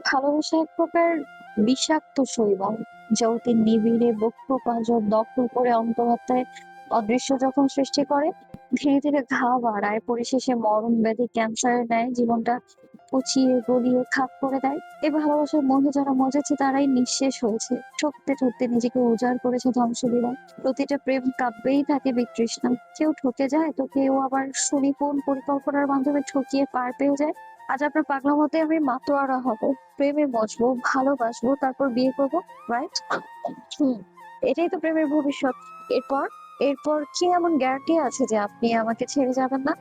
ভালোবাসা এক প্রকার বিষাক্ত শৈবাল, যা অতি নিবিড়ে বক্ষ পাঁজর দখল করে অন্তরাত্মায় অদৃশ্য যখন সৃষ্টি করে, ধীরে ধীরে ঘা বাড়ায়, পরিশেষে মরণ ব্যাধি ক্যান্সারের ন্যায় জীবনটা পচিয়ে গলিয়ে খাক করে দেয়। এই ভালোবাসার মধ্যে যারা মজেছে তারাই নিঃশেষ হয়েছে, ঠকতে ঠকতে নিজেকে উজাড় করেছে ধ্বংসলীলায়। প্রতিটা প্রেম কাব্যেই থাকে বিতৃষ্ণা, কেউ ঠকে যায় তো কেউ আবার সুনিপুণ পরিকল্পনার মাধ্যমে ঠকিয়ে পার পেয়ে যায়। আজ আপনার পাগলামোতে আমি মাতোয়ারা হব, প্রেমে মজবো, ভালোবাসবো, তারপর বিয়ে করবো, রাইট? হুম, এটাই তো প্রেমের ভবিষ্যৎ। এরপর এরপর কি এমন গ্যারান্টি আছে যে আপনি আমাকে ছেড়ে যাবেন না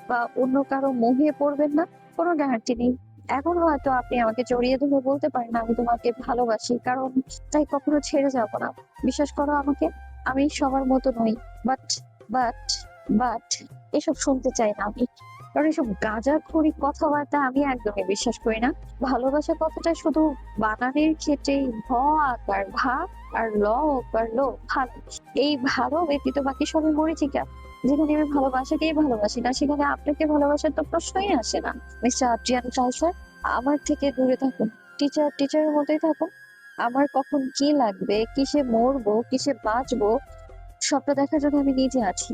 বা অন্য কারো মোহে পড়বেন না? কোনো গ্যারান্টি নেই। এখন হয়তো আপনি আমাকে জড়িয়ে ধরে বলতে পারেন আমি তোমাকে ভালোবাসি, কারণ তাই কখনো ছেড়ে যাব না। বিশ্বাস করো আমাকে, আমি সবার মতো নই। বাট বাট বাট এসব শুনতে চাই না আমি, কারণ এসব গাঁজাখড়ি কথাবার্তা আমি একদমই বিশ্বাস করি না। ভালোবাসা কথাটা শুধু বানানের ক্ষেত্রেই ভ আকার ভা আর ল আর লো ভালো, এই ভালো ব্যতীত বাকি সবই মরীচিকা। যেখানে আমি ভালোবাসাকেই ভালোবাসি না, সেখানে আপনাকে ভালোবাসার তো প্রশ্নই আসে না। মিস্টার আদ্রিয়ান কালচার, আমার থেকে দূরে থাকুন। টিচারের মতোই থাকুন। আমার কখন কি লাগবে, কিসে মরবো, কিসে বাঁচবো, সবটা দেখার জন্য আমি নিজে আছি।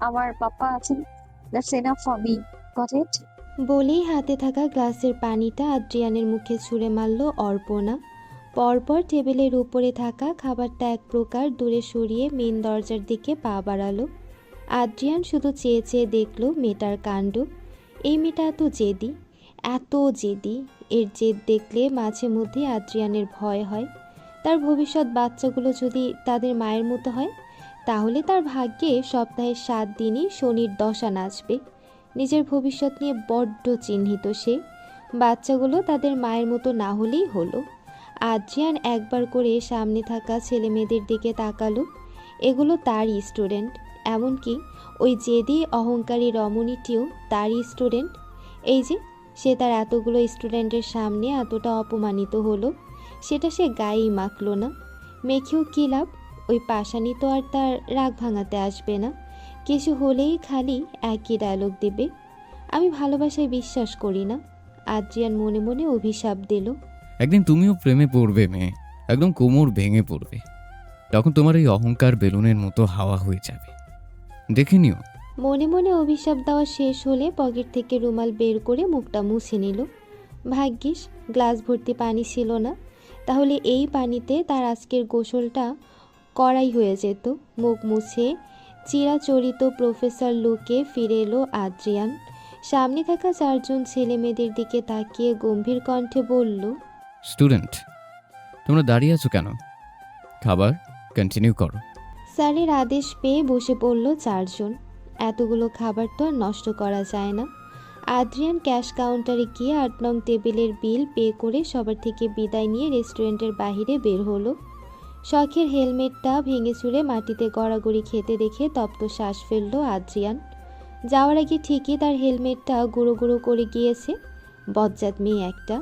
আমার পাপ্পা আছেন। That's enough for me. Got it? বলেই হাতে থাকা গ্লাসের পানিটা আদ্রিয়ানের মুখে ছুঁড়ে মারল অর্পণা। পরপর টেবিলের উপরে থাকা খাবারটা এক প্রকার দূরে সরিয়ে মেন দরজার দিকে পা বাড়ালো। আদ্রিয়ান শুধু চেয়ে চেয়ে দেখল মেয়েটার কাণ্ড। এই মেয়েটা এত জেদি, এত জেদি। এর জেদ দেখলে মাঝে মধ্যে আদ্রিয়ানের ভয় হয়। তার ভবিষ্যৎ বাচ্চাগুলো যদি তাদের মায়ের মতো হয়, তাহলে তার ভাগ্যে সপ্তাহের 7 দিনই শনির দশা নাচবে। নিজের ভবিষ্যৎ নিয়ে বড্ড চিহ্নিত সে। বাচ্চাগুলো তাদের মায়ের মতো না হলেই হলো। আদ্রিয়ান একবার করে সামনে থাকা ছেলে মেয়েদের দিকে তাকালো। এগুলো তারই স্টুডেন্ট, এমনকি ওই জেদি অহংকারী রমণীটিও তারই স্টুডেন্ট। এই যে সে তার এতগুলো স্টুডেন্টের সামনে এতটা অপমানিত হলো, সেটা সে গায়েই মাখল না। মেখেও কী লাভ? ওই পাষাণী তো আর তার রাগ ভাঙাতে আসবে না। কিছু হলেই খালি একই ডায়লগ দেবে, আমি ভালোবাসায় বিশ্বাস করি না। আদ্রিয়ান মনে মনে অভিশাপ দিল। একদিন তুমিও প্রেমে পড়বে মেয়ে, একদম কোমর ভেঙে পড়বে। তখন তোমার এই অহংকার বেলুনের মতো হাওয়া হয়ে যাবে, দেখে নিও। মনে মনে অভিশাপ দেওয়া শেষ হলে পকেট থেকে রুমাল বের করে মুখটা মুছে নিল। ভাগ্যিস গ্লাস ভর্তি পানি ছিল না, তাহলে এই পানিতে তার আজকের গোসলটা করাই হয়ে যেত। মুখ মুছে চিরাচরিত প্রফেসর লুকে ফিরে এলো আদ্রিয়ান। সামনে থাকা 4 জন ছেলে মেয়েদের দিকে তাকিয়ে গম্ভীর কণ্ঠে বলল, স্টুডেন্ট, তোমরা দাঁড়িয়ে আছো কেন? খাবার কন্টিনিউ করো। স্যারের আদেশ পেয়ে বসে পড়ল 4 জন। এতগুলো খাবার তো আর নষ্ট করা যায় না। আদ্রিয়ান ক্যাশ কাউন্টারে গিয়ে 8 নং টেবিলের বিল পে করে সবার থেকে বিদায় নিয়ে রেস্টুরেন্টের বাইরে বের হলো। শখের হেলমেটটা ভেঙে চুরে মাটিতে গড়াগড়ি খেতে দেখে তপ্ত শ্বাস ফেলল আদ্রিয়ান। যাওয়ার আগে ঠিকই তার হেলমেটটা গুঁড়ো গুঁড়ো করে গিয়েছে। বজ্জাত মেয়ে একটা।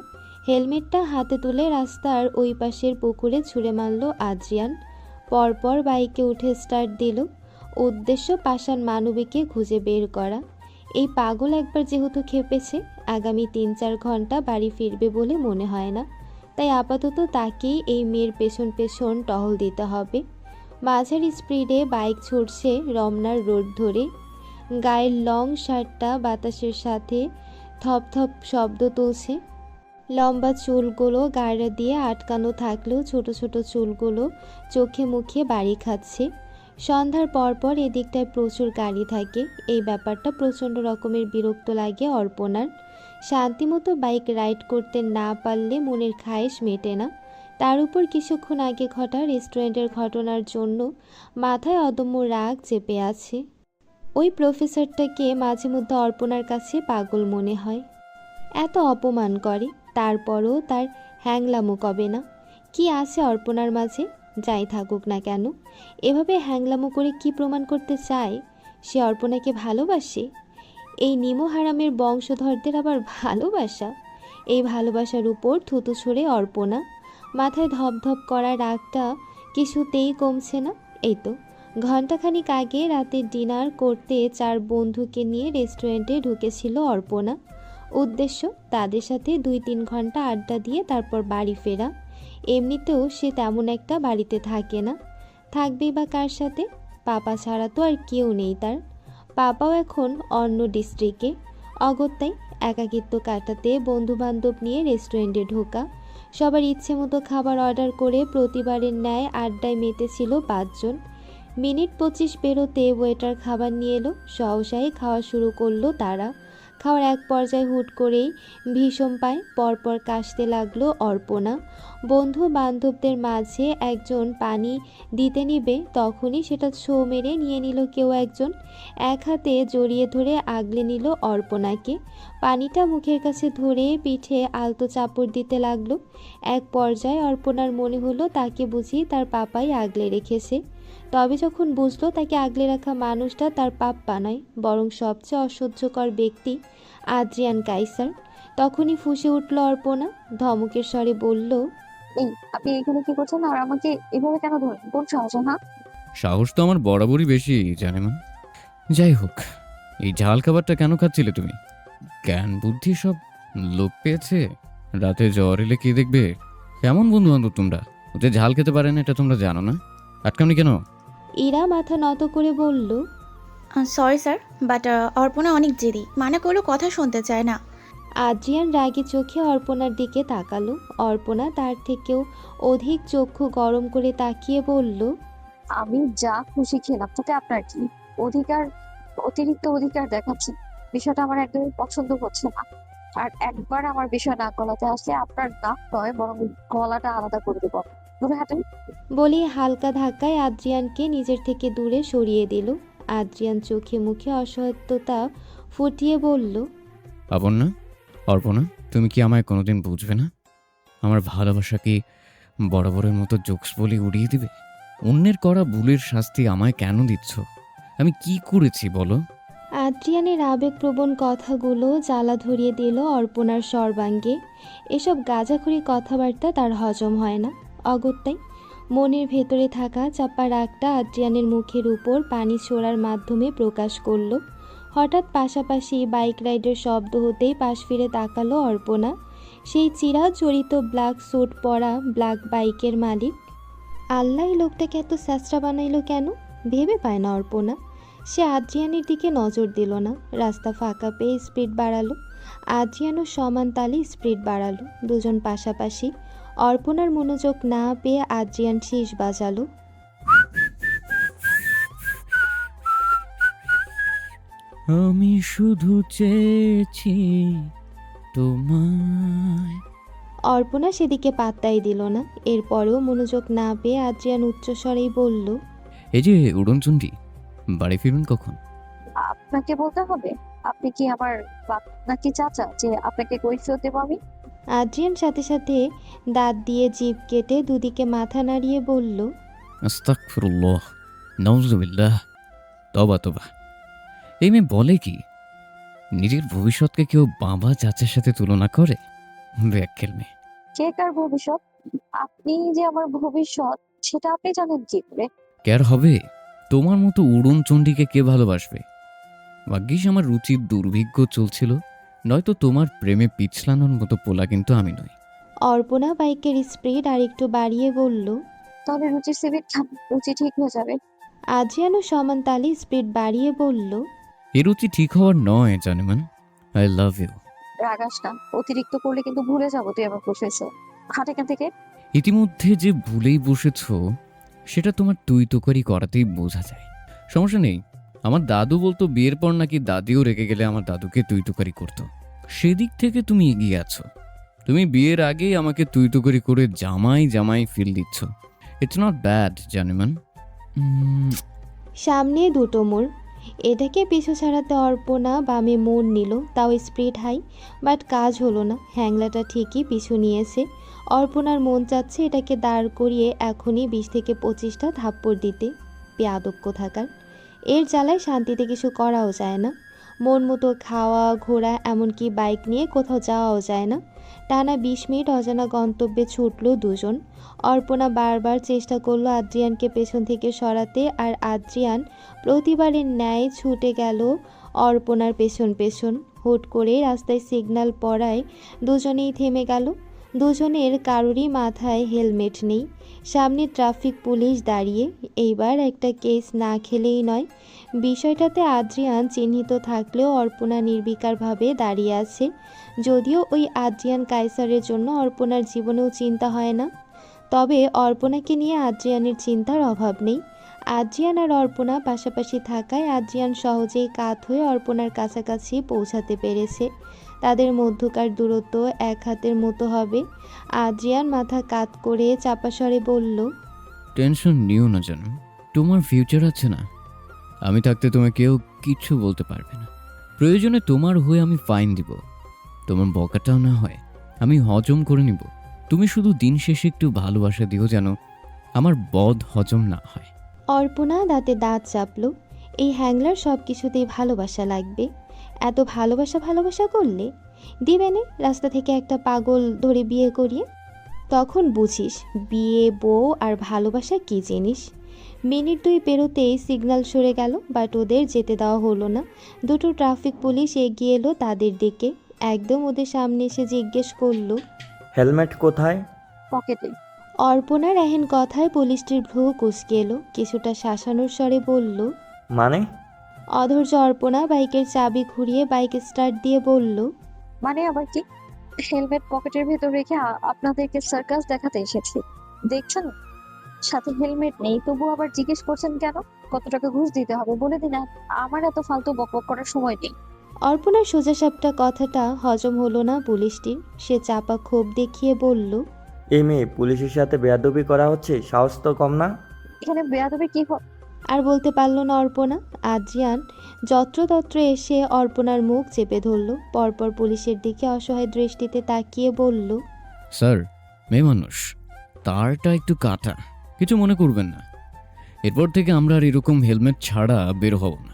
হেলমেটটা হাতে তুলে রাস্তার ওই পাশের পুকুরে ছুঁড়ে মারল আদ্রিয়ান। পরপর বাইকে উঠে স্টার্ট দিল। উদ্দেশ্য পাষাণ মানবীকে খুঁজে বের করা। এই পাগল একবার যেহেতু খেপেছে, আগামী 3-4 ঘন্টা বাড়ি ফিরবে বলে মনে হয় না। তাই আপাতত তাকেই এই মেয়ের পেছন পেছন টহল দিতে হবে। মাঝারি স্পিডে বাইক ছুটছে রমনার রোড ধরে। গায়ের লং শার্টটা বাতাসের সাথে থপথপ শব্দ তুলছে। লম্বা চুলগুলো গাড়া দিয়ে আটকানো থাকলেও ছোট ছোট চুলগুলো চোখে মুখে বাড়ি খাচ্ছে। সন্ধ্যার পরপর এদিকটায় প্রচুর গাড়ি থাকে। এই ব্যাপারটা প্রচণ্ড রকমের বিরক্ত লাগে অর্পণার। শান্তিমতো বাইক রাইড করতে না পারলে মনের খায়েশ মেটে না। তার উপর কিছুক্ষণ আগে ঘটা রেস্টুরেন্টের ঘটনার জন্য মাথায় অদম্য রাগ চেপে আছে। ওই প্রফেসরটাকে মাঝে মধ্যে অর্পণার কাছে পাগল মনে হয়। এত অপমান করে, তারপরও তার হ্যাংলামো কবে না। কি আছে অর্পণার মাঝে? যাই থাকুক না কেন, এভাবে হ্যাংলামো করে কি প্রমাণ করতে চায়? সে অর্পণাকে ভালোবাসে। এই নিমো হারামের বংশধরদের আবার ভালোবাসা! এই ভালোবাসার উপর থুতু ছুঁড়ে অর্পণা। মাথায় ধপধপ করা রাগটা কিছুতেই কমছে না। এই তো ঘণ্টাখানিক আগে রাতে ডিনার করতে 4 বন্ধুকে নিয়ে রেস্টুরেন্টে ঢুকেছিল অর্পণা। উদ্দেশ্য তাদের সাথে 2-3 ঘন্টা আড্ডা দিয়ে তারপর বাড়ি ফেরা। এমনিতেও সে তেমন একটা বাড়িতে থাকে না, থাকবেই বা কার সাথে? পাপা ছাড়া তো আর কেউ নেই তার। পাপাও এখন অন্য ডিস্ট্রিক্টে। অগত্যাই একাকিত্ব কাটাতে বন্ধুবান্ধব নিয়ে রেস্টুরেন্টে ঢোকা, সবার ইচ্ছে মতো খাবার অর্ডার করে প্রতিবারের ন্যায় আড্ডায় মেতেছিল 5 জন। মিনিট 25 পেরোতে ওয়েটার খাবার নিয়ে এলো, সহসাই খাওয়া শুরু করলো তারা। খাওয়ার এক পর্যায়ে হুট করেই ভীষণ পায়, পরপর কাশতে লাগলো অর্পণা। বন্ধু বান্ধবদের মাঝে একজন পানি দিতে নিবে, তখনই সেটা ছো মেরে নিয়ে নিল কেউ একজন। এক হাতে জড়িয়ে ধরে আগলে নিল অর্পণাকে। পানিটা মুখের কাছে ধরে পিঠে আলতো চাপড় দিতে লাগলো। এক পর্যায়ে অর্পণার মনে হলো তাকে বুঝি তার পাপাই আগলে রেখেছে। তবে যখন বুঝলো তাকে আগলে রাখা মানুষটা তার পাপ্পা নয়, বরং সবচেয়ে অসহ্যকর ব্যক্তি আদ্রিয়ান কাইসার, তখনই ফুঁসে উঠল অর্পণা, ধমকের স্বরে বলল, এই আপনি এখানে কি করছেন আর আমাকে এভাবে কেন ধরলেন? কোন সাহসে? হ্যাঁ, সাহস তো আমার বরাবরই বেশি, জানে মা। যাই হোক, এই ঝাল খাবারটা কেন খাচ্ছিলে তুমি? জ্ঞান বুদ্ধি সব লোপ পেয়েছে? রাতে জ্বর এলে কে দেখবে? কেমন বন্ধু বান্ধব তোমরা? ওতে ঝাল খেতে পারে না এটা তোমরা জানো না? আটকামনি কেন? ইরা মাথা নত করে বলল, সরি স্যার, বাট অর্পণা অনেক জেদি, মানা করলেও কথা শুনতে চায় না। আদ্রিয়ান রাগী চোখে অর্পণার দিকে তাকালো। অর্পণা তার থেকেও অধিক চক্ষু গরম করে তাকিয়ে বলল, আমি যা খুশি খেলাম, তাতে আপনার কি? অধিকার, অতিরিক্ত অধিকার দেখাচ্ছেন। বিষয়টা আমার একদমই পছন্দ হচ্ছে না। আর একবার আমার বিষয় না গলাতে আসলে আপনার নাক নয় বরং গলাটা আলাদা করে দেবো। দূরে হাঁটেন। বলে হালকা ধাক্কায় আদ্রিয়ানকে নিজের থেকে দূরে সরিয়ে দিল। আদ্রিয়ান চোখে মুখে অসহায়তা ফুটিয়ে বলল, অপর্ণা, অর্পণা, তুমি কি আমায় কোনোদিন বুঝবে না? আমার ভালোবাসা কি বরাবরের মতো জোকস বলে উড়িয়ে দিবে? অন্যের করা ভুলের শাস্তি আমায় কেন দিচ্ছ? আমি কি করেছি বলো? আদ্রিয়ানের আবেগপ্রবণ কথাগুলো জ্বালা ধরিয়ে দিল অর্পণার সর্বাঙ্গে। এসব গাঁজাখুরি কথাবার্তা তার হজম হয় না। অগত্যাই মনের ভেতরে থাকা চাপা রাগটা আদ্রিয়ানের মুখের উপর পানি ছোড়ার মাধ্যমে প্রকাশ করল। হঠাৎ পাশাপাশি বাইক রাইডের শব্দ হতেই পাশ ফিরে তাকালো অর্পণা। সেই চিরাচরিত ব্ল্যাক স্যুট পরা ব্ল্যাক বাইকের মালিক। আল্লাহ এই লোকটাকে এত স্যাঁচড়া বানাইলো কেন ভেবে পায় না অর্পণা। সে আদ্রিয়ানের দিকে নজর দিল না। রাস্তা ফাঁকা পেয়ে স্পিড বাড়ালো। আদ্রিয়ানও সমান তালে স্পিড বাড়ালো। দুজন পাশাপাশি। অর্পণার মনোযোগ না পেয়ে আদ্রিয়ান শীষ বাজালো। আমি শুধু চেয়েছি তোমায়। অর্পণা সেদিকে পাত্তাই দিল না। এরপরেও মনোযোগ না পেয়ে আদ্রিয়ান উচ্চস্বরেই বলল, এই যে উড়নচণ্ডী, বাড়ি ফিরবেন কখন? আপনাকে বলতে হবে? আপনি কি আমার বাপ নাকি চাচা যে আপনাকে কৈফিয়ত দেবো আমি? আদ্রিয়ান সাথে সাথে দাঁত দিয়ে জিভ কেটে দুদিকে মাথা নাড়িয়ে বলল, আস্তাগফিরুল্লাহ, নাউজুবিল্লাহ, তবা তবা। এই মেয়ে বলে কি? নিজের ভবিষ্যৎকে কেউ বাবা চাচার সাথে তুলনা করে? ব্যাখ্যাল মেয়ে। কে কার ভবিষ্যৎ? আপনি যে আমার ভবিষ্যৎ সেটা আপনি জানেন কি করে? কে আর হবে? তোমার মতো উড়নচণ্ডীকে কে ভালোবাসবে? ভাগ্যিস আমার রুচির দুর্ভিক্ষ চলছিল, নয়তো তোমার প্রেমে পিছলানোর মতো পোলা কিন্তু আমি নই। অর্পণা বাইকের স্পিড আর একটু বাড়িয়ে বলল। তাহলে রুচির সিভিট খান, রুচি ঠিক হয়ে যাবে। আদ্রিয়ানও সমান তালে স্পিড বাড়িয়ে বলল, এ রুচি ঠিক হওয়ার নয় জানেমান। I love you. রাগাস না, অতিরিক্ত করলে কিন্তু ভুলে যাবো তুই আমার প্রফেসর। হাট এখান থেকে। ইতিমধ্যে যে ভুলেই বসেছ সেটা তোমার তুই তোকারি করাতেই বোঝা যায়। সমস্যা নেই, আমার দাদু বলতো বিয়ের পর নাকি দাদিও রেগে গেলে আমার দাদুকে তুই তোকারি করতো। সেদিক থেকে তুমি এগিয়ে আছো। তুমি বিয়ের আগেই আমাকে তুই তোকারি করে জামাই জামাই ফিল দিচ্ছ। ইটস নট ব্যাড জানেমান। সামনে দুটো মোড়। এটাকে পিছু ছাড়াতে অর্পণা বামে মোড় নিল, তাও স্পিড হাই, বাট কাজ হলো না। হ্যাংলাটা ঠিকই পিছু নিয়েছে। অর্পণার মন চাচ্ছে এটাকে দাঁড় করিয়ে এখনই 20 থেকে 25টা থাপ্পড় দিতে। বেয়াদব থাকার। এর জ্বালায় শান্তিতে কিছু করাও যায় না। মন মতো খাওয়া ঘোরা এমনকি বাইক নিয়ে কোথাও যাওয়াও যায় না। টানা 20 মিনিট অজানা গন্তব্যে ছুটল দুজন। অর্পণা বারবার চেষ্টা করলো আদ্রিয়ানকে পেছন থেকে সরাতে, আর আদ্রিয়ান প্রতিবারের ন্যায় ছুটে গেল অর্পণার পেছন পেছন। হুট করে রাস্তায় সিগন্যাল পড়ায় দুজনেই থেমে গেল। দুজনের কারোরই মাথায় হেলমেট নেই। সামনে ট্রাফিক পুলিশ দাঁড়িয়ে। এইবার একটা কেস না খেলেই নয়। বিষয়টাতে আদ্রিয়ান চিহ্নিত থাকলেও অর্পণা নির্বিকারভাবে দাঁড়িয়ে আছে। যদিও ওই আদ্রিয়ান কায়সারের জন্য অর্পণার জীবনেও চিন্তা হয় না, তবে অর্পণাকে নিয়ে আদ্রিয়ানের চিন্তার অভাব নেই। আদ্রিয়ান আর অর্পণা পাশাপাশি থাকায় আদ্রিয়ান সহজেই কাত হয়ে অর্পণার কাছাকাছি পৌঁছাতে পেরেছে। তাদের মধ্যকার দূরত্ব এক হাতের মতো হবে। আদ্রিয়ান মাথা কাত করে চাপা স্বরে বলল, টেনশন নিও না জানো, তোমার ফিউচার আছে না। আমি থাকতে তোমায় কেউ কিচ্ছু বলতে পারবে না। প্রয়োজনে তোমার হয়ে আমি ফাইন দিব। তোমার বকাটাও না হয় আমি হজম করে নিব। তুমি শুধু দিন শেষে একটু ভালোবাসা দিও যেন আমার বদ হজম না হয়। অর্পণা দাঁতে দাঁত চাপল। এই হ্যাংলার সব কিছুতেই ভালোবাসা লাগবে। এত ভালোবাসা করলে দিবে না রাস্তা থেকে একটা পাগল ধরে বিয়ে করিয়ে। তখন বুঝিস বিয়ে, বউ আর ভালোবাসা কী জিনিস। মিনিট 2 পেরোতেই সিগন্যাল সরে গেল, বাট ওদের যেতে দেওয়া হলো না। দুটো ট্রাফিক পুলিশ এগিয়ে এলো তাদের দিকে। একদম ওদের সামনে এসে জিজ্ঞেস করলো, হেলমেট কোথায়? পকেটে। অর্পণার এহেন কথায় পুলিশটির ভ্রু কুঁচকে এলো। কিছুটা শাসানোর স্বরে বলল, মানে? অধৈর্য অর্পণা বাইকের চাবি ঘুরিয়ে বাইক স্টার্ট দিয়ে বলল, মানে আবার কি? হেলমেট পকেটের ভেতর রেখে আপনাদেরকে সার্কাস দেখাতে এসেছি। দেখছেন সাথে হেলমেট নেই, তবু আবার জিজ্ঞেস করছেন কেন? কত টাকা ঘুষ দিতে হবে বলে দিন। আমার এত ফালতু বকবক করার সময় নেই। অর্পণার সোজাসাপটা কথাটা হজম হলো না পুলিশটির। সে চাপা ক্ষোভ দেখিয়ে বলল, এই মেয়ে পুলিশের সাথে বেয়াদবি করা হচ্ছে, সাহস তো কম না? এখানে বেয়াদবি কি আর বলতে পারল না অর্পণা। আদ্রিয়ান যত্রতত্র এসে অর্পণার মুখ চেপে ধরল। পরপর পুলিশের দিকে অসহায় দৃষ্টিতে তাকিয়ে বলল, স্যার, মেয়ে মানুষ, তারটা একটু কাটা, কিছু মনে করবেন না। এরপর থেকে আমরা আর এরকম হেলমেট ছাড়া বের হব না।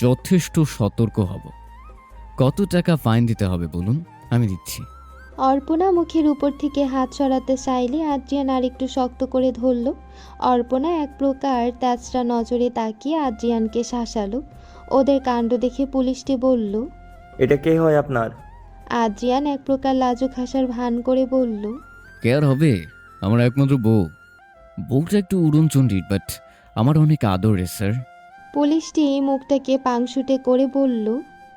যথেষ্ট সতর্ক হব। কত টাকা ফাইন দিতে হবে বলুন, আমি দিচ্ছি। অর্পণা মুখের উপর থেকে হাত সরাতে চাইলে আদ্রিয়ান আর একটু শক্ত করে ধরল। অর্পণা এক প্রকার তেজরা নজরে তাকিয়ে আদ্রিয়ানকে শাসালো। ওদের কাণ্ড দেখে পুলিশটি বলল, এটা কে হয় আপনার? আদ্রিয়ান এক প্রকার লাজুক হাসার ভান করে বলল, কেয়ার হবে? আমার একমাত্র বউ। বউটা একটু উড়নচণ্ডী, বাট আমার অনেক আদরে স্যার। পুলিশটি মুখটাকে পাংশুটে করে বলল,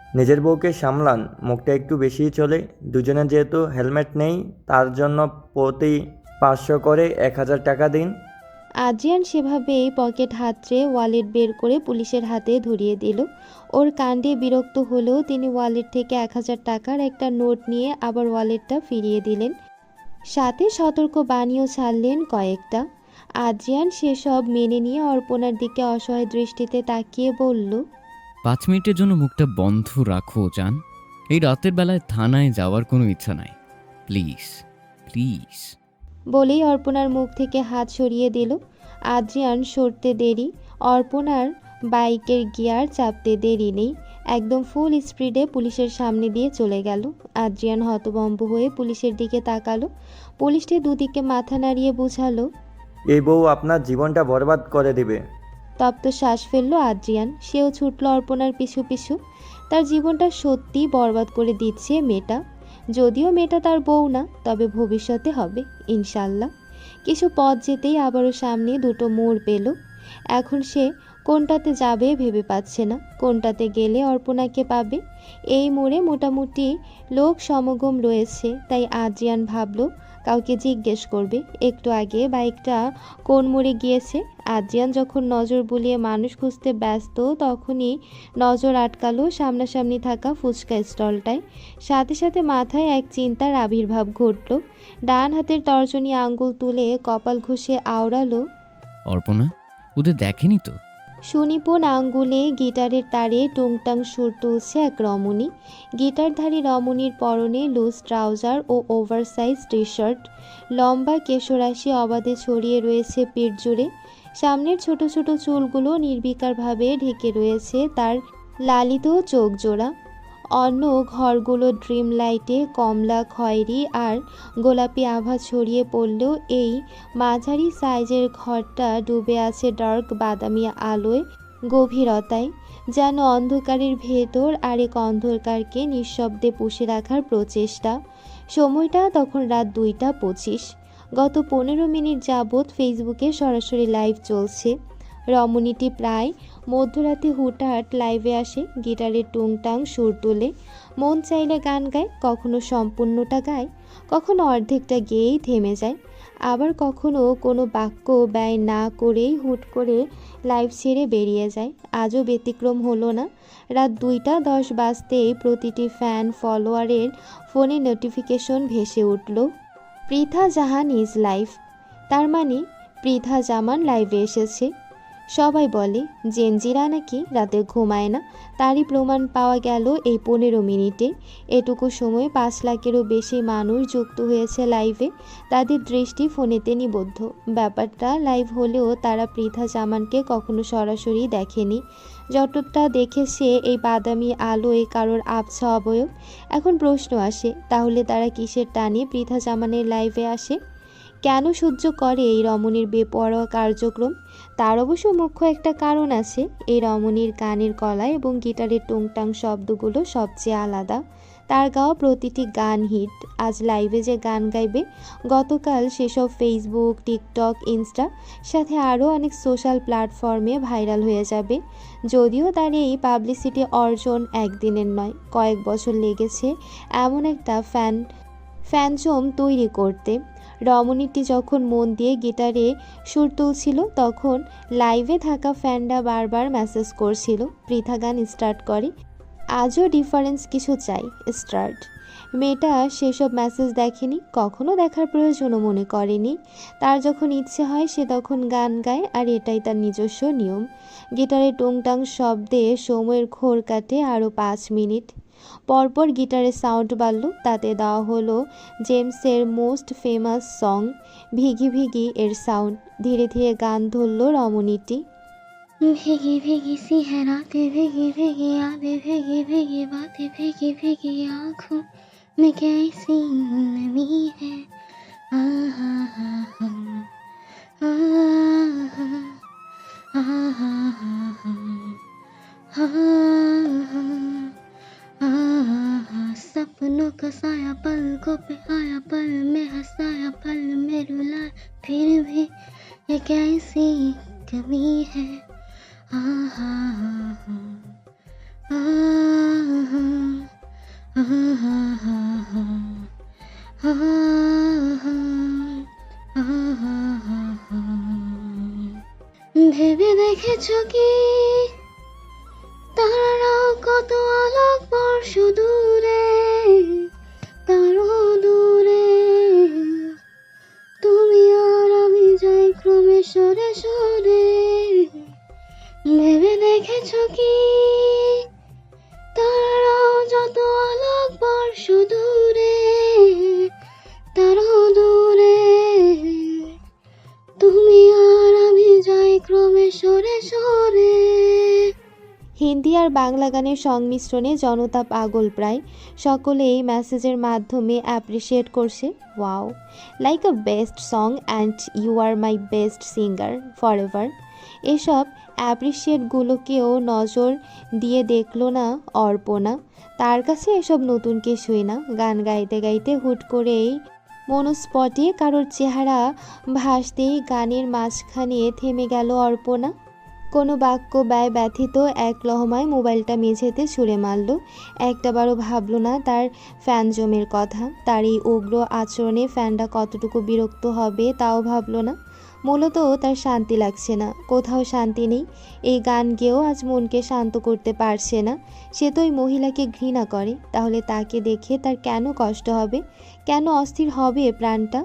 নিজের বউকে সামলান, মুখটা একটু বেশিই চলে। দুজনের যেহেতু হেলমেট নেই, তার জন্য প্রতি 500 করে 1000 টাকা দিন। আদ্রিয়ান সেভাবেই পকেট হাতড়ে ওয়ালেট বের করে পুলিশের হাতে ধরিয়ে দিল। ওর কাণ্ডে বিরক্ত হলেও তিনি ওয়ালেট থেকে 1000 টাকার একটা নোট নিয়ে আবার ওয়ালেটটা ফিরিয়ে দিলেন। সাথে সতর্ক বাণীও ছাড়লেন কয়েকটা। আদ্রিয়ান সেসব মেনে নিয়ে অর্পণার দিকে অসহায় দৃষ্টিতে তাকিয়ে বলল, 5 মিনিটের জন্য মুখটা বন্ধ রাখো জান। এই রাতের বেলায় থানায় যাওয়ার কোনো ইচ্ছা নাই। Please please. বলেই অর্পণার মুখ থেকে হাত সরিয়ে দিল। আদ্রিয়ান সরতে দেরি, অর্পণার বাইকের গিয়ার চাপতে দেরি নেই। একদম ফুল স্পিডে পুলিশের সামনে দিয়ে চলে গেল। আদ্রিয়ান হতভম্ব হয়ে পুলিশের দিকে তাকালো। পুলিশটি দুদিকে মাথা নাড়িয়ে বুঝালো। এই বউ আপনার জীবনটা বরবাদ করে দিবে। তপ্ত শ্বাস ফেললো আদ্রিয়ান। সেও ছুটল অর্পণার পিছু পিছু। তার জীবনটা সত্যি বরবাদ করে দিচ্ছে মেয়েটা। যদিও মেয়েটা তার বউ না, তবে ভবিষ্যতে হবে ইনশাল্লাহ। কিছু পথ যেতেই আবারও সামনে দুটো মোড় পেল। এখন সে কোনটাতে যাবে ভেবে পাচ্ছে না। কোনটাতে গেলে অর্পণাকে পাবে। এই মোড়ে মোটামুটি লোক সমাগম রয়েছে, তাই আদ্রিয়ান ভাবল কাউকে জিজ্ঞেস করবে। একটু আগে বাইকটা কোন মোড়ে গিয়েছে। আদ্রিয়ান যখন নজর বুলিয়ে মানুষ খুঁজতে ব্যস্ত, তখনই নজর আটকালো সামনাসামনি থাকা ফুচকা স্টলটায়। সাথে সাথে মাথায় এক চিন্তার আবির্ভাব ঘটল। ডান হাতের তর্জনী আঙ্গুল তুলে কপাল ঘষে আওড়ালো, অর্পণা, ওদের দেখেনি তো? সুনিপুণ আঙ্গুলে গিটারের তারে টুংটাং সুর তুলছে এক রমণী। গিটারধারী রমণীর পরনে লুজ ট্রাউজার ও ওভারসাইজ টি শার্ট। লম্বা কেশরাশি অবাধে ছড়িয়ে রয়েছে পিঠ জুড়ে। সামনের ছোট ছোট চুলগুলো নির্বিকারভাবে ঢেকে রয়েছে তার লালিত চোখ জোড়া। অন্য ঘরগুলো ড্রিম লাইটে কমলা, খয়েরি আর গোলাপি আভা ছড়িয়ে পড়লেও এই মাঝারি সাইজের ঘরটা ডুবে আছে ডার্ক বাদামি আলোয়, গভীরতায়। যেন অন্ধকারের ভেতর আরেক অন্ধকারকে নিঃশব্দে পুষে রাখার প্রচেষ্টা। সময়টা তখন রাত 2টা 25। গত 15 মিনিট যাবৎ ফেসবুকে সরাসরি লাইভ চলছে। রমণীটি প্রায় মধ্যরাতে হুটহাট লাইভে আসে, গিটারের টুংটাং সুর তোলে, মন চাইলে গান গায়, কখনো সম্পূর্ণটা গায়, কখনো অর্ধেকটা গেয়েই থেমে যায়, আবার কখনো কোনো বাক্য ব্যয় না করেই হুট করে লাইভ ছেড়ে বেরিয়ে যায়। আজও ব্যতিক্রম হলো না। রাত 2টা 10 বাজতেই প্রতিটি ফ্যান ফলোয়ারের ফোনে নোটিফিকেশন ভেসে উঠল, পৃথা জাহান ইজ লাইভ। তার মানে পৃথা জামান লাইভে এসেছে। সবাই বলে জেনজিরা নাকি রাতে ঘুমায় না, তারই প্রমাণ পাওয়া গেল এই 15 মিনিটে। এটুকু সময় 5 লাখেরও বেশি মানুষ যুক্ত হয়েছে লাইভে, তাদের দৃষ্টি ফোনেতে নিবদ্ধ। ব্যাপারটা লাইভ হলেও তারা পৃথা জামানকে কখনো সরাসরি দেখেনি। যতটা দেখেছে এই বাদামি আলোয় কারোর আবছা অবয়ব। এখন প্রশ্ন আসে, তাহলে তারা কিসের টানে পৃথা জামানের লাইভে আসে? কেন সহ্য করে এই রমণীর বেপরোয়া কার্যক্রম? তার অবশ্য মুখ্য একটা কারণ আছে। এই রমণীর গানের গলা এবং গিটারের টুংটাং শব্দগুলো সবচেয়ে আলাদা। তার গাওয়া প্রতিটি গান হিট। আজ লাইভে যে গান গাইবে, গতকাল সেসব ফেসবুক, টিকটক, ইনস্টা, সাথে আরও অনেক সোশ্যাল প্ল্যাটফর্মে ভাইরাল হয়ে যাবে। যদিও তার এই পাবলিসিটি অর্জন একদিনের নয়, কয়েক বছর লেগেছে এমন একটা ফ্যানজম তৈরি করতে। রমণীটি যখন মন দিয়ে গিটারে সুর তুলছিল, তখন লাইভে থাকা ফ্যানরা বারবার মেসেজ করছিল পৃথা গান স্টার্ট করে। আজও ডিফারেন্স কিছু চাই, স্টার্ট। মেয়েটা সেসব মেসেজ দেখেনি, কখনো দেখার প্রয়োজনও মনে করেনি। তার যখন ইচ্ছে হয় সে তখন গান গায়, আর এটাই তার নিজস্ব নিয়ম। গিটারের টুংটাং শব্দে সময়ের ঘোর কাটে আরও 5 মিনিট। পরপর গিটারের সাউন্ড বাড়ল, তাতে দেওয়া হলো জেমসের মোস্ট ফেমাস সং ভিগি ভিগি এর সাউন্ড। ধীরে ধীরে গান ধরল রমণীটি। भीगी भीगी सी है रातें, भीगी भीगी यादें, भीगी भीगी बातें, भीगी भीगी आँखों में कैसी नमी है। आहा आहा आहा आहा आहा सपनों का साया पलकों पे आया, पल में हंसाया, पल में रुलाया, फिर भी ये कैसी कमी है। आहा आहा आहा ভেবে দেখেছো কি তারাও কত আলোক বর্ষ দূরে, তারও দূরে তুমি আর আমি যাই ক্রমে সরে সরে। ভেবে দেখেছো কি তারাও যত আলোক বর্ষ দূরে, তারও দূরে তুমি আর আমি যাই ক্রমে সরে সরে। হিন্দি আর বাংলা গানের সংমিশ্রণে জনতা পাগল প্রায়। সকলে এই মেসেজের মাধ্যমে অ্যাপ্রিসিয়েট করছে, wow, like a best song and you are my best singer forever. এসব অ্যাপ্রিসিয়েটগুলোকেও নজর দিয়ে দেখলো না অর্পণা। তার কাছে এসব নতুন কিছুই না। গান গাইতে গাইতে হুট করেই মনোস্পটে কারোর চেহারা ভাসতেই গানের মাঝখানে থেমে গেল অর্পণা। কোনো বাক্য ব্যয় ব্যথিত এক লহমায় মোবাইলটা মেঝেতে ছুঁড়ে মারল। একটাবারও ভাবল না তার ফ্যানজমের কথা। তার এই উগ্র আচরণে ফ্যানরা কতটুকু বিরক্ত হবে তাও ভাবল না। মূলত তার শান্তি লাগছে না, কোথাও শান্তি নেই। এই গান গেয়েও আজ মনকে শান্ত করতে পারছে না। সে তো ওই মহিলাকে ঘৃণা করে, তাহলে তাকে দেখে তার কেন কষ্ট হবে, কেন অস্থির হবে প্রাণটা?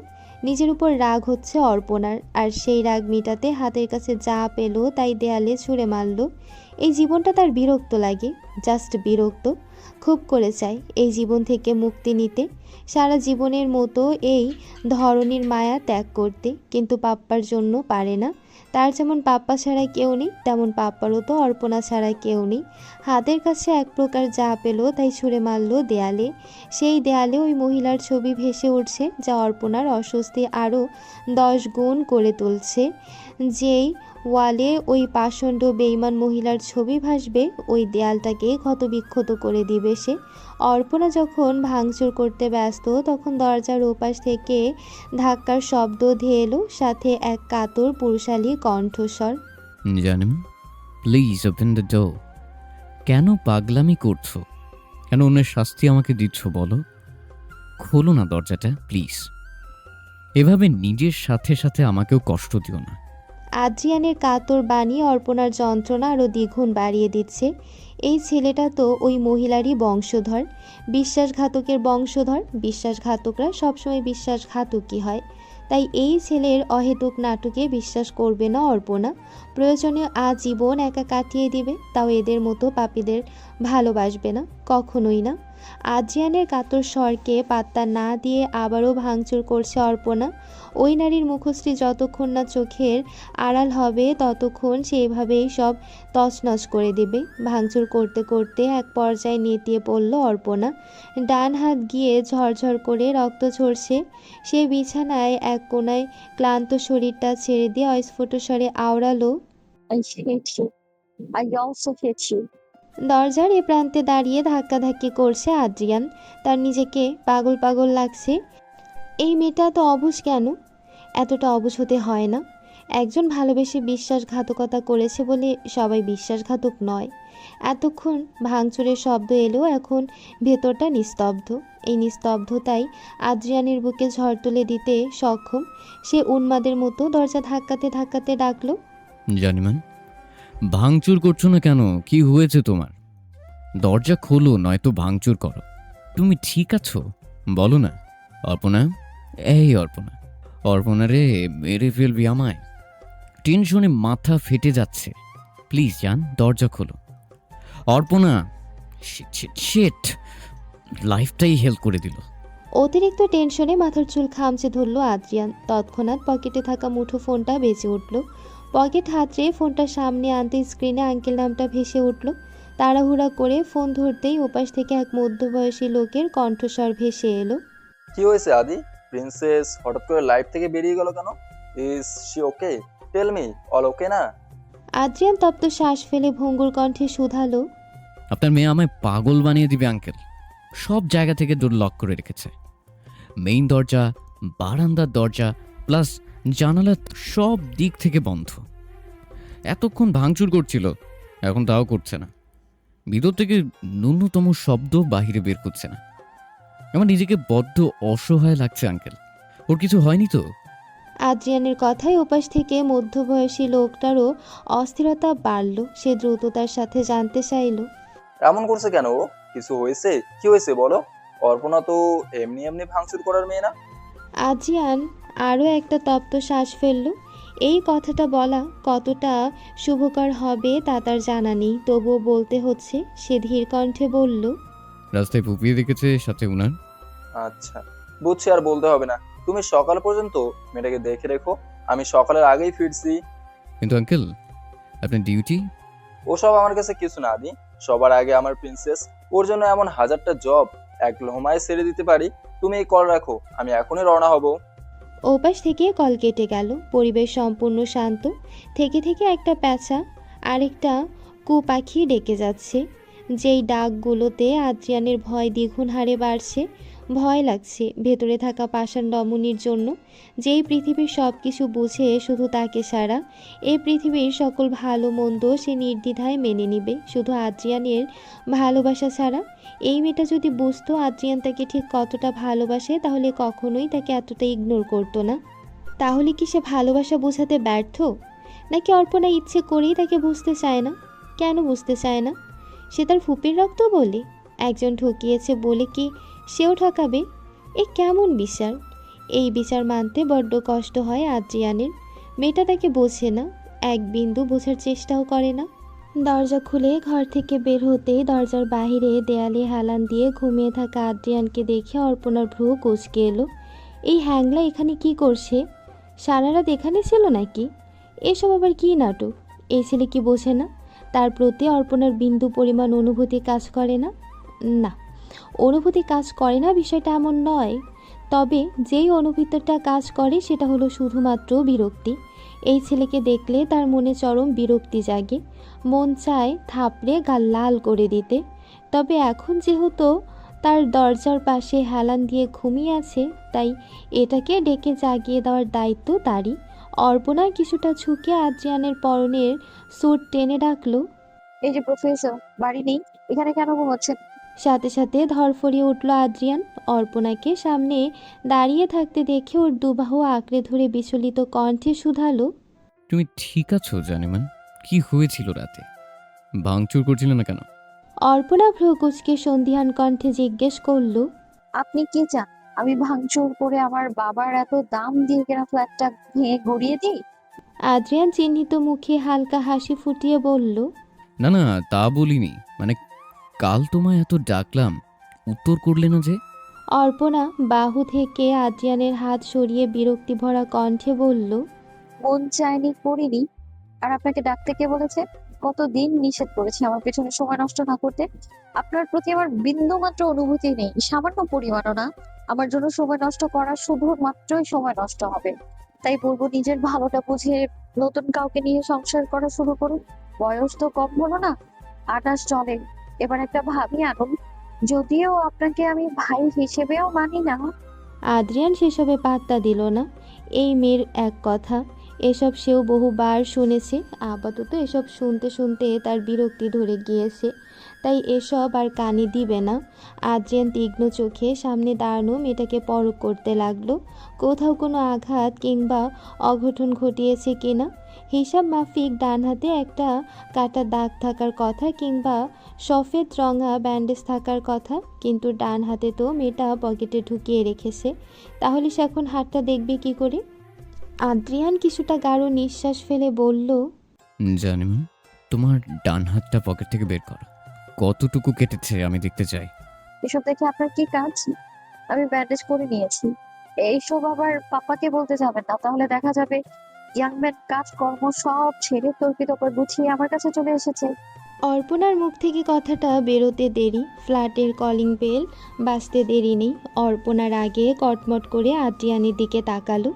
নিজের উপর রাগ হচ্ছে অর্পণার, আর সেই রাগ মেটাতে হাতের কাছে যা পেল তাই দেয়ালে ছুঁড়ে মারল। এই জীবনটা তার বিরক্ত লাগে, জাস্ট বিরক্ত। খুব করে চায় এই জীবন থেকে মুক্তি নিতে, সারা জীবনের মতো এই ধরনীর মায়া ত্যাগ করতে, কিন্তু পাপ্পার জন্য পারে না। তার যেমন পাপ্পা ছাড়া কেউ নেই, তেমন পাপ্পারও তো অর্পণা ছাড়া কেউ নেই। হাতের কাছে এক প্রকার যা পেল তাই ছুঁড়ে মারল দেয়ালে। সেই দেয়ালে ওই মহিলার ছবি ভেসে উঠছে, যা অর্পণার অস্বস্তি আরও 10 গুণ করে তুলছে। যেই ওয়ালে ওই পাষণ্ড বেইমান মহিলার ছবি ভাসবে, ওই দেয়ালটাকে ক্ষতবিক্ষত করে দিবে সে। অর্পণা যখন ভাঙচুর করতে ব্যস্ত তখন দরজার ওপাশ থেকে ধাক্কার শব্দ ধেয়ে এলো, সাথে এক কাতর পুরুষালী কণ্ঠস্বর। জানেন, প্লিজ ওপেন দ্য ডোর। কেন পাগলামি করছো? কেন অন্যের শাস্তি আমাকে দিচ্ছ বলো? খোলো না দরজাটা প্লিজ। এভাবে নিজের সাথে সাথে আমাকেও কষ্ট দিও না। আদ্রিয়ানের কাতর বাণী অর্পণার যন্ত্রণা আরও দ্বিগুণ বাড়িয়ে দিচ্ছে। এই ছেলেটা তো ওই মহিলারই বংশধর, বিশ্বাসঘাতকের বংশধর। বিশ্বাসঘাতকরা সবসময় বিশ্বাসঘাতকই হয়। তাই এই ছেলের অহেতুক নাটকে বিশ্বাস করবে না অর্পণা। প্রয়োজনে আজীবন একা কাটিয়ে দিবে, তাও এদের মতো পাপীদের ভালোবাসবে না, কখনোই না। আদ্রিয়ানের কাতর স্বরকে পাত্তা না দিয়ে আবারও ভাঙচুর করছে অর্পণা। ওই নারীর মুখশ্রী যতক্ষণ না চোখের আড়াল হবে ততক্ষণ সে এভাবেই সব তছনছ করে দেবে। ভাঙচুর করতে করতে এক পর্যায়ে নেতিয়ে পড়ল অর্পণা। ডান হাত গিয়ে ঝরঝর করে রক্ত ঝরছে। সে বিছানায় এক কোণায় ক্লান্ত শরীরটা ছেড়ে দিয়ে অস্ফুট স্বরে আওড়ালো, I hate you. I also hate you. দরজার এ প্রান্তে দাঁড়িয়ে ধাক্কাধাক্কি করছে আদ্রিয়ান। তার নিজেকে পাগল পাগল লাগছে। এই মেয়েটা তো অবুঝ কেন? এতটা অবুঝ হতে হয় না। একজন ভালোবেসে বিশ্বাসঘাতকতা করেছে বলে সবাই বিশ্বাসঘাতক নয়। এতক্ষণ ভাঙচুরের শব্দ এলেও এখন ভেতরটা নিস্তব্ধ। এই নিস্তব্ধতাই আদ্রিয়ানের বুকে ঝড় তুলে দিতে সক্ষম। সে উন্মাদের মতো দরজা ধাক্কাতে ধাক্কাতে ডাকলো, জানিমান, ভাঙচুর করছো না কেন? কি হয়েছে তোমার? দরজা খোলো, নয়তো ভাঙচুর করো। তুমি ঠিক আছো? বলো না। অর্পণা, এই অর্পণা, অর্পণা রে, মেরে ফেলবি আমায়। টেনশনে মাথা ফেটে যাচ্ছে। প্লিজ জান, দরজা খোলো। অর্পণা, শিট, লাইফটাই হেল্প করে দিল। অতিরিক্ত টেনশনে মাথার চুল খামচে ধরল আদ্রিয়ান। তৎক্ষণাৎ পকেটে থাকা মুঠো ফোনটা বেজে উঠল। পকেট হাতড়ে ফোনটা সামনে আনতে স্ক্রিনে আঙ্কেল নামটা ভেসে উঠল। তাড়াহুড়া করে ফোন ধরতেই ওপাশ থেকে এক মধ্যবয়সী লোকের কণ্ঠস্বর ভেসে এলো, কি হয়েছে আদি? প্রিন্সেস হঠাৎ করে লাইফ থেকে বেরিয়ে গেল কেন? Is she okay? Tell me, all okay না? আদ্রিয়ান তপ্ত শ্বাস ফেলে ভঙ্গুর কণ্ঠে শুধালো, আপনার মেয়ে আমায় পাগল বানিয়ে দিবে আঙ্কেল। সব জায়গা থেকে ডোর লক করে রেখেছে। মেইন দরজা, বারান্দার দরজা, প্লাস জানালা সব দিক থেকে বন্ধ। এতক্ষণ ভাঙচুর করছিল, এখন তাও করছে না। ভিতর থেকে ন্যূনতম শব্দ বাহিরে বের করছে না। আমার নিজেকে বড্ড অসহায় লাগছে আঙ্কেল। ওর কিছু হয়নি তো? আদ্রিয়ানের কথায় ওপাশ থেকে মধ্যবয়সী লোকটারও অস্থিরতা বাড়ল। সে দ্রুততার সাথে জানতে চাইল, এমন করছে কেন ও? কিছু হয়েছে? কি হয়েছে বলো? অর্পণা তো এমনি এমনি ভাঙচুর করার মেয়ে না। আদ্রিয়ান আরও একটা তপ্ত শ্বাস ফেলল। এই কথাটা বলা কতটা শুভকর হবে তা তার জানা নেই, তবুও বলতে হচ্ছে। সে ধীর কণ্ঠে বলল, রাস্তায় পুপিয়ে রেখেছে, সাথে উনার। আচ্ছা, বুঝছি, আর বলতে হবে না। তুমি সকাল পর্যন্ত মেয়েটাকে দেখে রেখো, আমি সকালের আগেই ফিরছি। কিন্তু আঙ্কেল, আপনার ডিউটি। ওসব আমার কাছে কিছু না আদি। সবার আগে আমার প্রিন্সেস, ওর জন্য এমন হাজারটা জব এক লোহমায় ছেড়ে দিতে পারি। তুমি এই কল রাখো, আমি এখনই রওনা হব। ওপাশ থেকে কল কেটে গেল। পরিবেশ সম্পূর্ণ শান্ত। থেকে থেকে একটা প্যাঁচা আরেকটা কুপাখি ডেকে যাচ্ছে। যেই ডাকগুলোতে আদ্রিয়ানের ভয় দ্বিগুণ হারে বাড়ছে। ভয় লাগছে ভেতরে থাকা পাষাণ রমণীর জন্য, যেই পৃথিবীর সব কিছু বুঝে শুধু তাকে ছাড়া। এই পৃথিবীর সকল ভালো মন্দ সে নির্দ্বিধায় মেনে নিবে শুধু আদ্রিয়ানের ভালোবাসা ছাড়া। এই মেয়েটা যদি বুঝতো আদ্রিয়ান তাকে ঠিক কতটা ভালোবাসে, তাহলে কখনোই তাকে এতটা ইগনোর করতো না। তাহলে কি সে ভালোবাসা বোঝাতে ব্যর্থ? নাকি অর্পণা ইচ্ছে করেই তাকে বুঝতে চায় না? কেন বুঝতে চায় না? সে তার ফুপির রক্ত বলে? একজন ঠকিয়েছে বলে কি সেও ঠকাবে? এ কেমন বিচার? এই বিচার মানতে বড্ড কষ্ট হয় আদ্রিয়ানের। মেয়েটা তাকে বোঝে না, এক বিন্দু বোঝার চেষ্টাও করে না। দরজা খুলে ঘর থেকে বের হতেই দরজার বাহিরে দেয়ালে হেলান দিয়ে ঘুমিয়ে থাকা আদ্রিয়ানকে দেখে অর্পণার ভ্রু কুঁচকে এলো। এই হ্যাংলা এখানে কি করছে? সারা রাত এখানে ছিল নাকি? এসব আবার কি নাটক? এই ছেলে কি বোঝে না তার প্রতি অর্পণার বিন্দু পরিমাণ অনুভূতি কাজ করে না? না, অনুভূতি কাজ করে না বিষয়টা এমন নয়। তবে যেই অনুভূতিটা কাজ করে সেটা হলো শুধুমাত্র বিরক্তি। এই ছেলেকে দেখলে তার মনে চরম বিরক্তি জাগে, মন চায় থাপড়ে গাল লাল করে দিতে। তবে এখন যেহেতু তার দরজার পাশে হেলান দিয়ে ঘুমিয়ে আছে, তাই এটাকে ডেকে জাগিয়ে দেওয়ার দায়িত্ব তারই। অর্পণা কিছুটা ঝুঁকে আদ্রিয়ানের পরনের স্যুট টেনে ডাকলো। এই যে প্রফেসর, বাড়ি নেই, এখানে কেন ঘুমাচ্ছেন? সাথে সাথে ধরফরিয়ে উঠল আদ্রিয়ান। অর্পণাকে সামনে দাঁড়িয়ে থাকতে দেখে ওর দুবাহু আঁকড়ে ধরে বিচলিত কণ্ঠে শুধালো। তুমি ঠিক আছো জানেমান? কি হয়েছিল রাতে? ভাঙচুর করছিল না কেন? অর্পণা ভ্রকুচকে সন্ধিহান কণ্ঠে জিজ্ঞেস করলো। আপনি কি চান আমি ভাঙচুর করে আমার বাবার এত দাম দিয়ে কেনা ফ্ল্যাটটা ভেঙে গড়িয়ে দিই? আদ্রিয়ান চিহ্নিত মুখে হালকা হাসি ফুটিয়ে বলল। না না, তা বলিনি। মানে কাল তোমায় এত ডাকলাম, উত্তর করলে না যে? অর্পণা বাহু থেকে আদ্রিয়ানের হাত সরিয়ে বিরক্তি ভরা কণ্ঠে বলল। মন চায়নি করিনি। আর আপনাকে ডাকতে কে বলেছে? কতদিন নিষেধ করেছি আমার পেছনে সময় নষ্ট না করতে। আপনার প্রতি আমার বিন্দু মাত্র অনুভূতি নেই, সামান্য পরিমাণও না। আমার জন্য সময় নষ্ট করা শুধুমাত্রই সময় নষ্ট হবে। তাই বলবো, নিজের ভালোটা বুঝে নতুন কাউকে নিয়ে সংসার করা শুরু করুন। বয়স তো কম হলো না, 28 চলে। এবার একটা ভাবি আনুন। যদিও আপনাকে আমি ভাই হিসেবেও মানি না। আদ্রিয়ান সেসবে পাত্তা দিল না। এই মেয়ের এক কথা, এসব সেও বহুবার শুনেছে। আপাতত এসব শুনতে শুনতে তার বিরক্তি ধরে গিয়েছে, তাই এসব আর কানে দিবে না। আদ্রিয়ান তীক্ষ্ণ চোখে সামনে দাঁড়ানো মেয়েটাকে পরখ করতে লাগলো, কোথাও কোনো আঘাত কিংবা অঘটন ঘটিয়েছে কিনা। হিসাব মাফিক ডান হাতে একটা কাটা দাগ থাকার কথা কিংবা সফেদ রঙা ব্যান্ডেজ থাকার কথা, কিন্তু ডান হাতে তো মেয়েটা পকেটে ঢুকিয়ে রেখেছে। তাহলে সে এখন হাতটা দেখবে কি করে? আদ্রিয়ান কিছুটা গাঢ় নিঃশ্বাস ফেলে বলল। জানেমান, তোমার ডান হাতটা পকেট থেকে বের করো। কতটুকু কেটেছে আমি দেখতে চাই। এসব দেখে আপনার কি কাজ? আমি ব্যান্ডেজ করে নিয়েছি। এইসব আবার পাপাকে বলতে যাবেন না, তাহলে দেখা যাবে ইয়াংম্যান কাজকর্ম সব ছেড়ে তর্কিত করে গুছিয়ে আমার কাছে চলে এসেছে। অর্পণার মুখ থেকে কথাটা বেরোতে দেরি, ফ্ল্যাটের কলিং বেল বাজতে দেরি নেই। অর্পণার আগে কটমট করে আদ্রিয়ানের দিকে তাকালো।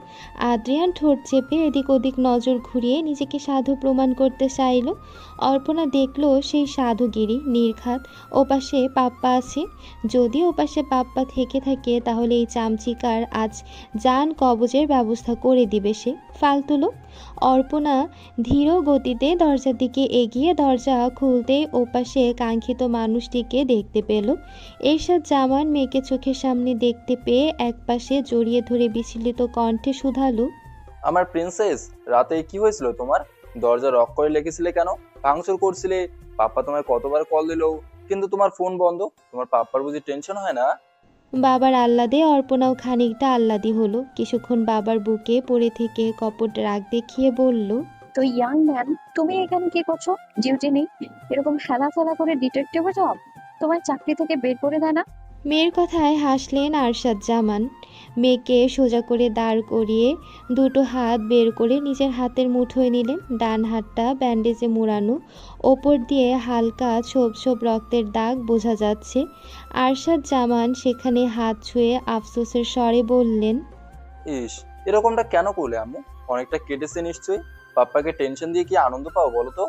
আদ্রিয়ান ঠোঁট চেপে এদিক ওদিক নজর ঘুরিয়ে নিজেকে সাধু প্রমাণ করতে চাইল। অর্পণা দেখলো সেই সাধুগিরি নির্ঘাত। ওপাশে পাপ্পা আছে। যদি ওপাশে পাপ্পা থেকে থাকে তাহলে এই চামচিকার আজ জান কবজের ব্যবস্থা করে দিবে সে, ফালতু লোক। অর্পণা ধীর গতিতে দরজার দিকে এগিয়ে দরজা খুলতেই ওপাশে কাঙ্ক্ষিত মানুষটিকে দেখতে পেল। এরশাদ জামান মেয়েকে চোখের সামনে দেখতে পেয়ে একপাশে জড়িয়ে ধরে বিচলিত কণ্ঠে শুধালো। আমার প্রিন্সেস, রাতে কি হয়েছিল তোমার? দরজা রক করে লেগেছিলে কেন? ভাঙচুর করছিলে? পাপ্পা তোমায় কতবার কল দিল, কিন্তু তোমার ফোন বন্ধ। তোমার পাপ্পার বুঝি টেনশন হয় না? বাবার আহ্লাদে অর্পণাও খানিকটা আহ্লাদি হলো। কিছুক্ষণ বাবার বুকে পড়ে থেকে কপট রাগ দেখিয়ে বলল। তো ইয়াং ম্যান, তুমি এখানে কি করছো? ডিউটি নেই? এরকম ফেলা ফেলা করে ডিটেকটিভের জব? তোমার চাকরি থেকে বের করে দেয় না? মেয়ের কথায় হাসলেন আরশাদ জামান। মেয়েকে সোজা করে দাঁড় করিয়ে দুটো হাত বের করে নিজের হাতের মুঠোয় নিলেন। ডান হাতটা ব্যান্ডেজে মোড়ানো, ওপর দিয়ে হালকা ছোপ ছোপ রক্তের দাগ বোঝা যাচ্ছে। আরশাদ জামান সেখানে হাত ছুঁয়ে আফসোসের স্বরে বললেন। ইস, এরকমটা কেন করলে আম্মু? অনেকটা কেটেছে নিশ্চয়ই। পাপ্পাকে টেনশন দিয়ে কি আনন্দ পাও বলো তো?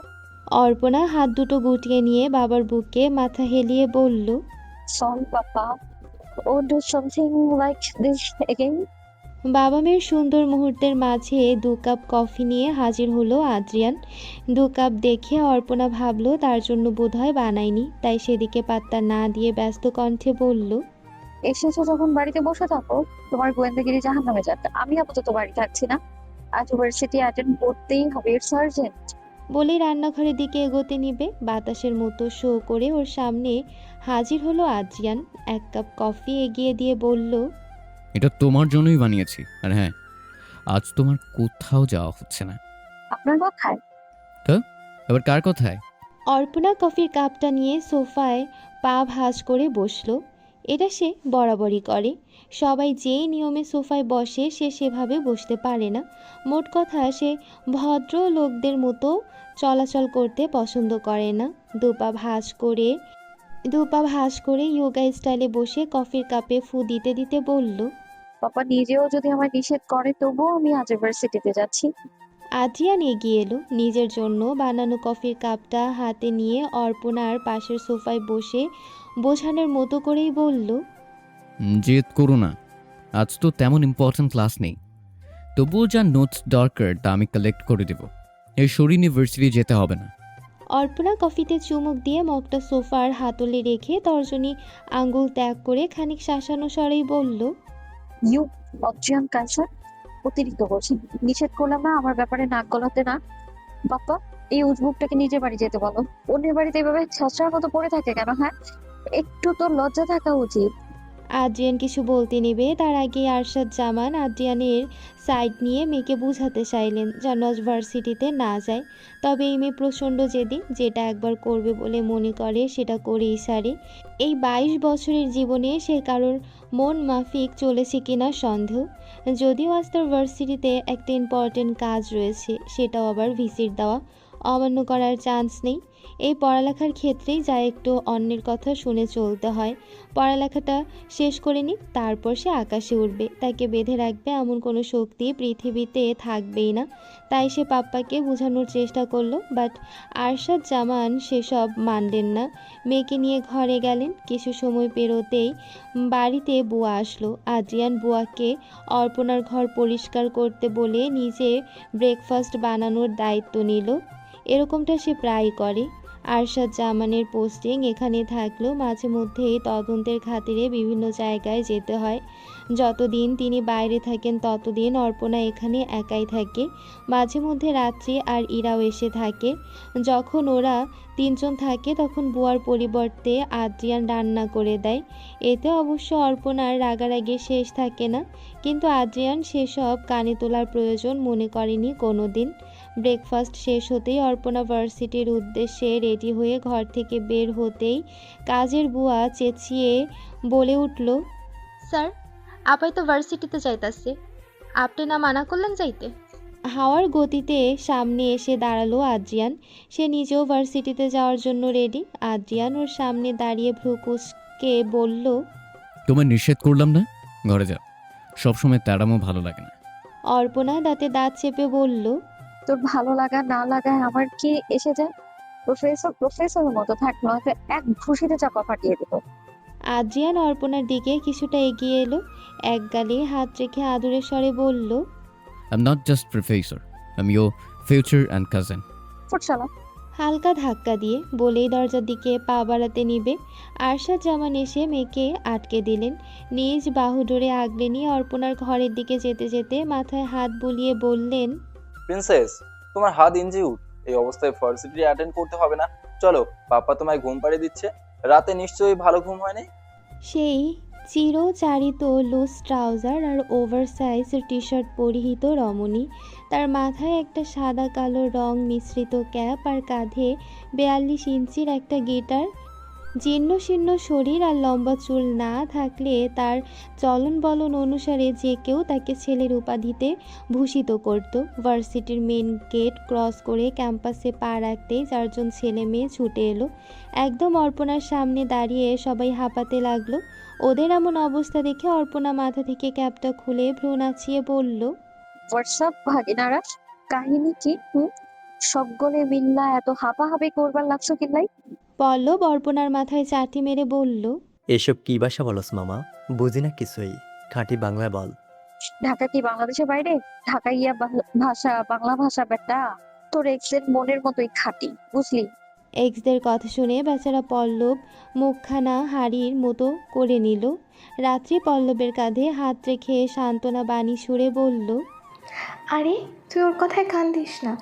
অর্পণা হাত দুটো গুটিয়ে নিয়ে বাবার বুকে মাথা হেলিয়ে বলল। Sorry papa, won't do something like this again. বাবা মেয়ের সুন্দর মুহূর্তের মাঝে 2 কাপ কফি নিয়ে হাজির হলো আদ্রিয়ান। 2 কাপ দেখে অর্পণা ভাবলো তার জন্য বোধহয় বানায়নি, তাই সেদিকে পাত্তা না দিয়ে ব্যস্ত কণ্ঠে বলল। এসেছো যখন বাড়িতে বসে থাকো, তোমার গোয়েন্দাগিরি জাহান্নামে যাক। আমি আপাতত বাড়ি থাকছি না, আজ ইউনিভার্সিটি অ্যাটেন্ড করতেই হবে, ইটস আর্জেন্ট। বলেই রান্নাঘরের দিকে এগোতে নিবে, বাতাসের মতো শো করে ওর সামনে হাজির হলো আদ্রিয়ান। 1 কাপ কফি এগিয়ে দিয়ে বলল। এটা তোমার জন্যই বানিয়েছি। আর হ্যাঁ, আজ তোমার কোথাও যাওয়া হচ্ছে না। আপনার কথায়? তো এবার কার কথায়? অর্পণা কফির কাপটা নিয়ে সোফায় পা ভাঁজ করে বসলো। এটা সে বরাবরই করে। সবাই যেই নিয়মে সোফায় বসে সে সেভাবে বসতে পারে না। মোট কথা, সে ভদ্র লোকদের মতো চলাচল করতে পছন্দ করে না। দুপা ভাঁজ করে ইয়োগা স্টাইলে বসে কফির কাপে ফু দিতে দিতে বলল। পাপা নিজেও যদি আমায় নিষেধ করে, তবুও আমি আজ ইউনিভার্সিটিতে যাচ্ছি। আদ্রিয়ান এগিয়ে এলো, নিজের জন্য বানানো কফির কাপটা হাতে নিয়ে অর্পণার পাশের সোফায় বসে বোঝানোর মতো করেই বলল, জেদ করো না, আজ তো তেমন ইম্পর্ট্যান্ট ক্লাস নেই, তবুও যা নোটস দরকার তা আমি কালেক্ট করে দেব। এই শরীর ইউনিভার্সিটি যেতে হবে না। অর্পণা কফিতে চুমুক দিয়ে মগটা সোফার হাতলে রেখে তর্জনী আঙ্গুল ত্যাগ করে খানিক শাসানো স্বরেই বলল, ইউ অজ্ঞান ক্যান্সার, অতিরিক্ত করছি। নিষেধ করলাম না আমার ব্যাপারে নাক গলাতে না। বাপ্পা, এই উজবুকটাকে নিজের বাড়ি যেতে বলো। অন্যের বাড়িতে এভাবে ছেঁচড়ার মতো পড়ে থাকে কেন? হ্যাঁ, একটু তো লজ্জা থাকা উচিত। আদ্রিয়ান কিছু বলতে নেবে তার আগে আরশাদ জামান আদ্রিয়ানের সাইড নিয়ে মেয়েকে বুঝাতে চাইলেন যেন আজ ভার্সিটিতে না যায়। তবে এই মেয়ে প্রচণ্ড জেদি, যেটা একবার করবে বলে মনে করে সেটা করেই সারে। এই 22 বছরের জীবনে সে কারোর মন মাফিক চলেছে কিনা সন্দেহ। যদিও আজ তার ভার্সিটিতে একটা ইম্পর্টেন্ট কাজ রয়েছে, সেটাও আবার ভিসিট দেওয়া, অমান্য করার চান্স নেই। এই পড়ালেখার ক্ষেত্রেই যা একটু অন্যের কথা শুনে চলতে হয়। পড়ালেখাটা শেষ করে নিক, তারপর সে আকাশে উঠবে। তাকে বেঁধে রাখবে এমন কোনো শক্তি পৃথিবীতে থাকবেই না। তাই সে পাপ্পাকে বোঝানোর চেষ্টা করলো, বাট আরশাদ জামান সেসব মানলেন না। মেয়েকে নিয়ে ঘরে গেলেন। কিছু সময় পেরোতেই বাড়িতে বুয়া আসলো। আদ্রিয়ান বুয়াকে অর্পণার ঘর পরিষ্কার করতে বলে নিজে ব্রেকফাস্ট বানানোর দায়িত্ব নিল। এরকমটা সে প্রায় করে। আরশাদ জামানের পোস্টিং এখানে থাকলেও মাঝে মধ্যেই তদন্তের খাতিরে বিভিন্ন জায়গায় যেতে হয়। যতদিন তিনি বাইরে থাকেন ততদিন অর্পণা এখানে একাই থাকে। মাঝে মধ্যে রাত্রি আর ইরাও এসে থাকে। যখন ওরা তিনজন থাকে তখন বুয়ার পরিবর্তে আদ্রিয়ান রান্না করে দেয়। এতে অবশ্য অর্পণার রাগারাগির শেষ থাকে না, কিন্তু আদ্রিয়ান সেসব কানে তোলার প্রয়োজন মনে করেনি কোনো দিন। ব্রেকফাস্ট শেষ হতেই অর্পণা ভার্সিটির উদ্দেশ্যে রেডি হয়ে ঘর থেকে বের হতেই কাজের বুয়া চেঁচিয়ে বলে উঠল, স্যার, আপাই তো ভার্সিটিতে যাইতাছে, আপনি না মানা করলেন যাইতে? হাওয়ার গতিতে সামনে এসে দাঁড়ালো আদ্রিয়ান। সে নিজেও ভার্সিটিতে যাওয়ার জন্য রেডি। আদ্রিয়ান ওর সামনে দাঁড়িয়ে ভ্রুকুচকে বলল, তোমার নিষেধ করলাম না, ঘরে যাও। সবসময় তেড়ামো ভালো লাগে না। অর্পণা দাঁতে দাঁত চেপে বলল, তোর ভালো লাগা না লাগায় আমার কি এসে যায়? প্রফেসরের মতো থাক, নয়তো এক ঘুষিতে চাপা ফাটিয়ে দেবো। আদ্রিয়ান অর্পণার দিকে কিছুটা এগিয়ে এলো, এক গালে হাত রেখে আদুরে স্বরে বলল, I am not just professor, I am your future and cousin. ফুটশালা। হালকা ধাক্কা দিয়ে বলেই দরজার দিকে পা বাড়াতে নিবে। আরশাদ জামান এসে মেয়েকে আটকে দিলেন। নিজ বাহু ধরে আগলে নিয়ে অর্পণার ঘরের দিকে যেতে যেতে মাথায় হাত বুলিয়ে বললেন, প্রিন্সেস, তোমার হাত ইনজিউড, এই অবস্থায় ভার্সিটি অ্যাটেন্ড করতে হবে না। চলো, পাপা তোমায় ঘুম পাড়িয়ে দিচ্ছে। রাতে নিশ্চয়ই ভালো ঘুম হয়নি। সেই চিরচারিত লুজ ট্রাউজার আর ওভারসাইজ টি শার্ট পরিহিত রমণী। তার মাথায় একটা সাদা কালো রং মিশ্রিত ক্যাপ আর কাঁধে 42 ইঞ্চির একটা গিটার। জীর্ণ শীর্ণ শরীর আর লম্বা চুল না থাকলে তার চলন বলন অনুসারে যে কেউ তাকে ছেলের উপাধিতে ভূষিত করত। ভার্সিটির মেন গেট ক্রস করে ক্যাম্পাসে পা রাখতেই 4 জন ছেলে মেয়ে ছুটে এলো। একদম অর্পণার সামনে দাঁড়িয়ে সবাই হাঁপাতে লাগলো। ওদের এমন অবস্থা দেখে অর্পণা মাথা থেকে ক্যাপটা খুলে ভ্রু নাচিয়ে বলল, হোয়াটসঅ্যাপ ভাগিনারা, কাহিনী কি? সকলে মিল্লা এত হাঁপাহাঁপি করবার লাগছো কিল্লাই? পল্লব অর্পণার মাথায় চাটি মেরে বলল, এসব কি ভাষা বলস মামা? বুঝি না কিছুই, খাঁটি বাংলায় বল। ঢাকা কি বাংলাদেশের বাইরে? ঢাকা ইয়া ভাষা, বাংলা ভাষা বেটা। তোর এক্সের মনের মতোই খাঁটি, বুঝলি? এক্সদের কথা শুনে বেচারা পল্লব মুখখানা হাড়ির মতো করে নিল। রাত্রি পল্লবের কাঁধে হাত রেখে সান্ত্বনা বাণী সুরে বলল, আরে তুই ওর কথায় কান দিস না।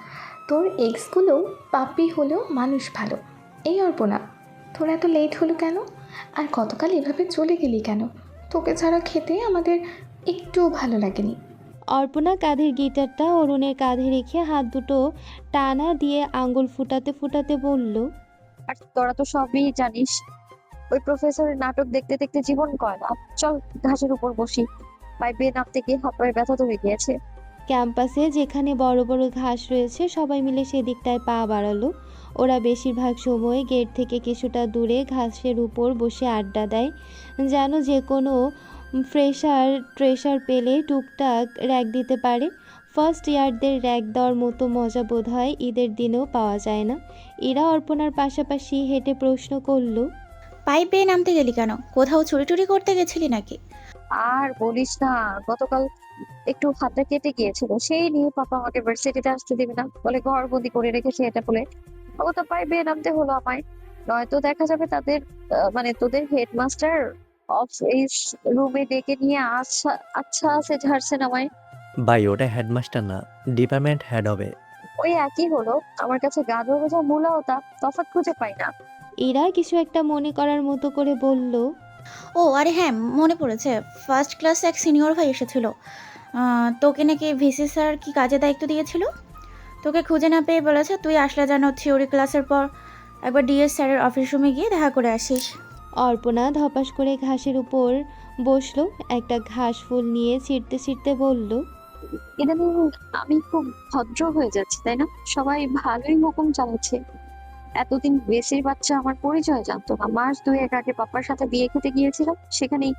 তোর এক্সগুলো পাপি হলেও মানুষ ভালো। এই অর্পণা, তোর এত লেট হলো কেন? আর গতকাল এভাবে চলে গেলি কেন? তোকে ছাড়া খেতে আমাদের একটুও ভালো লাগেনি। অর্পণা কাঁধের গিটারটা অরুণের কাঁধে রেখে হাত দুটো টানা দিয়ে আঙ্গুল ফুটাতে ফুটাতে বলল, আর তোরা তো সবই জানিস, ওই প্রফেসরের নাটক দেখতে দেখতে জীবন কয়লা। চল ঘাসের উপর বসি। পাইপে নামতে গিয়ে হাত পায়ে ব্যথা তো হয়ে গিয়েছে। ক্যাম্পাসে যেখানে বড় বড় ঘাস রয়েছে সবাই মিলে সেদিকটায় পা বাড়ালো। ওরা বেশিরভাগ সময় গেট থেকে কিছুটা দূরে ঘাসের উপর বসে আড্ডা দেয়, যেন যে কোনো ফ্রেশার ট্রেশার পেলে টুকটাক র্যাক দিতে পারে। ফার্স্ট ইয়ারদের র্যাক দেওয়ার মতো মজা বোধহয় ঈদের দিনেও পাওয়া যায় না। ইরা অর্পণার পাশাপাশি হেঁটে প্রশ্ন করল, পাইপ বেয়ে নামতে গেলি কেন? কোথাও চুরি টুরি করতে গেছিলি নাকি? আর বলিস না, গতকাল একটু হাতটা কেটে গিয়েছিল, সেই নিয়ে পাপা আমাকে ভার্সিটিতে আসতে দিবে না বলে ঘরবন্দি করে রেখেছে। এটা বলে ও তো পায়ে বেয়ে নামতে হলো আমায়, নয়তো দেখা যাবে তাদের মানে তোদের হেডমাস্টার অফ এই রুমে ডেকে নিয়ে আচ্ছা আচ্ছা সে ঝাড়ছেন আমায়। ভাই ওটা হেডমাস্টার না, ডিপার্টমেন্ট হেড হবে। ওই একই হলো, আমার কাছে গাজর বোঝা মূলাও তা তফাৎ খুঁজে পাই না। ইরা কিছু একটা মনে করার মতো করে বলল, ও আরে হ্যাঁ, মনে পড়েছে। ফার্স্ট ক্লাসে এক সিনিয়র ভাই এসেছিল। তোকে নাকি ভিসি স্যার কি কাজে দায়িত্ব দিয়েছিল। তোকে খুঁজে না পেয়ে বলেছে তুই আসলে যেন থিওরি ক্লাসের পর একবার ডিএস স্যারের অফিস রুমে গিয়ে দেখা করে আসিস। অর্পণা ধপাস করে ঘাসের উপর বসলো, একটা ঘাস ফুল নিয়ে ছিঁড়তে ছিঁড়তে বলল, ইদানিং আমি খুব ভদ্র হয়ে যাচ্ছি, তাই না? সবাই ভালোই হুকুম চালাচ্ছে। এতদিন বেশির বাচ্চা আমার পরিচয় জানতো না। মাস দুয়েক আগে পাপার সাথে বিয়ে খেতে গিয়েছিলাম, সেখানেই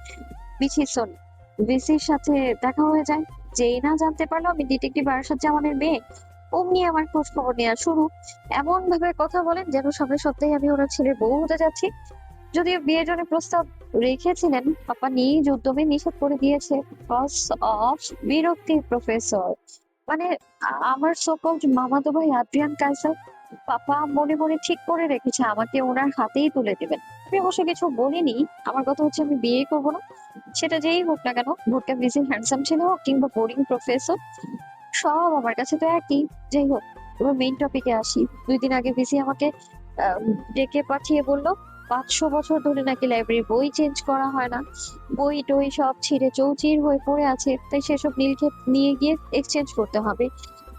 ভিসির সাথে দেখা হয়ে যায়। যেই না জানতে পারলো আমি ডিটেকটিভ আরশাদ জামানের মেয়ে, অমনি আমার খোঁজ খবর নেওয়া শুরু। এমন ভাবে কথা বলেন যেন সামনে সপ্তাহে আমি ওনার ছেলের বউ হতে যাচ্ছি। যদিও বিয়ের জন্য প্রস্তাব রেখেছিলেন, পাপা নিজ উদ্যমে নিষেধ করে দিয়েছে। কজ অফ বিরক্তির প্রফেসর, মানে আমার সোকল্ড মামাতো ভাই আদ্রিয়ান কাইসার। পাপা মনে মনে ঠিক করে রেখেছে আমাকে ওনার হাতেই তুলে দেবেন। আমি অবশ্য কিছু বলিনি, আমার কথা হচ্ছে আমি বিয়ে করবো না। সেটা যেই হোক না কেন, ভোটটা বেশি হ্যান্ডসাম ছিল হোক কিংবা বোরিং প্রফেসর, সব আমার কাছে তো একই। যাই হোক, এবার মেইন টপিকে আসি। 2 দিন আগে বিসি আমাকে ডেকে পাঠিয়ে বলল 500 বছর ধরে নাকি লাইব্রেরির বই চেঞ্জ করা হয় না, বই টই সব ছিঁড়ে চৌচির হয়ে পড়ে আছে, তাই সেসব নীলক্ষেত নিয়ে গিয়ে এক্সচেঞ্জ করতে হবে।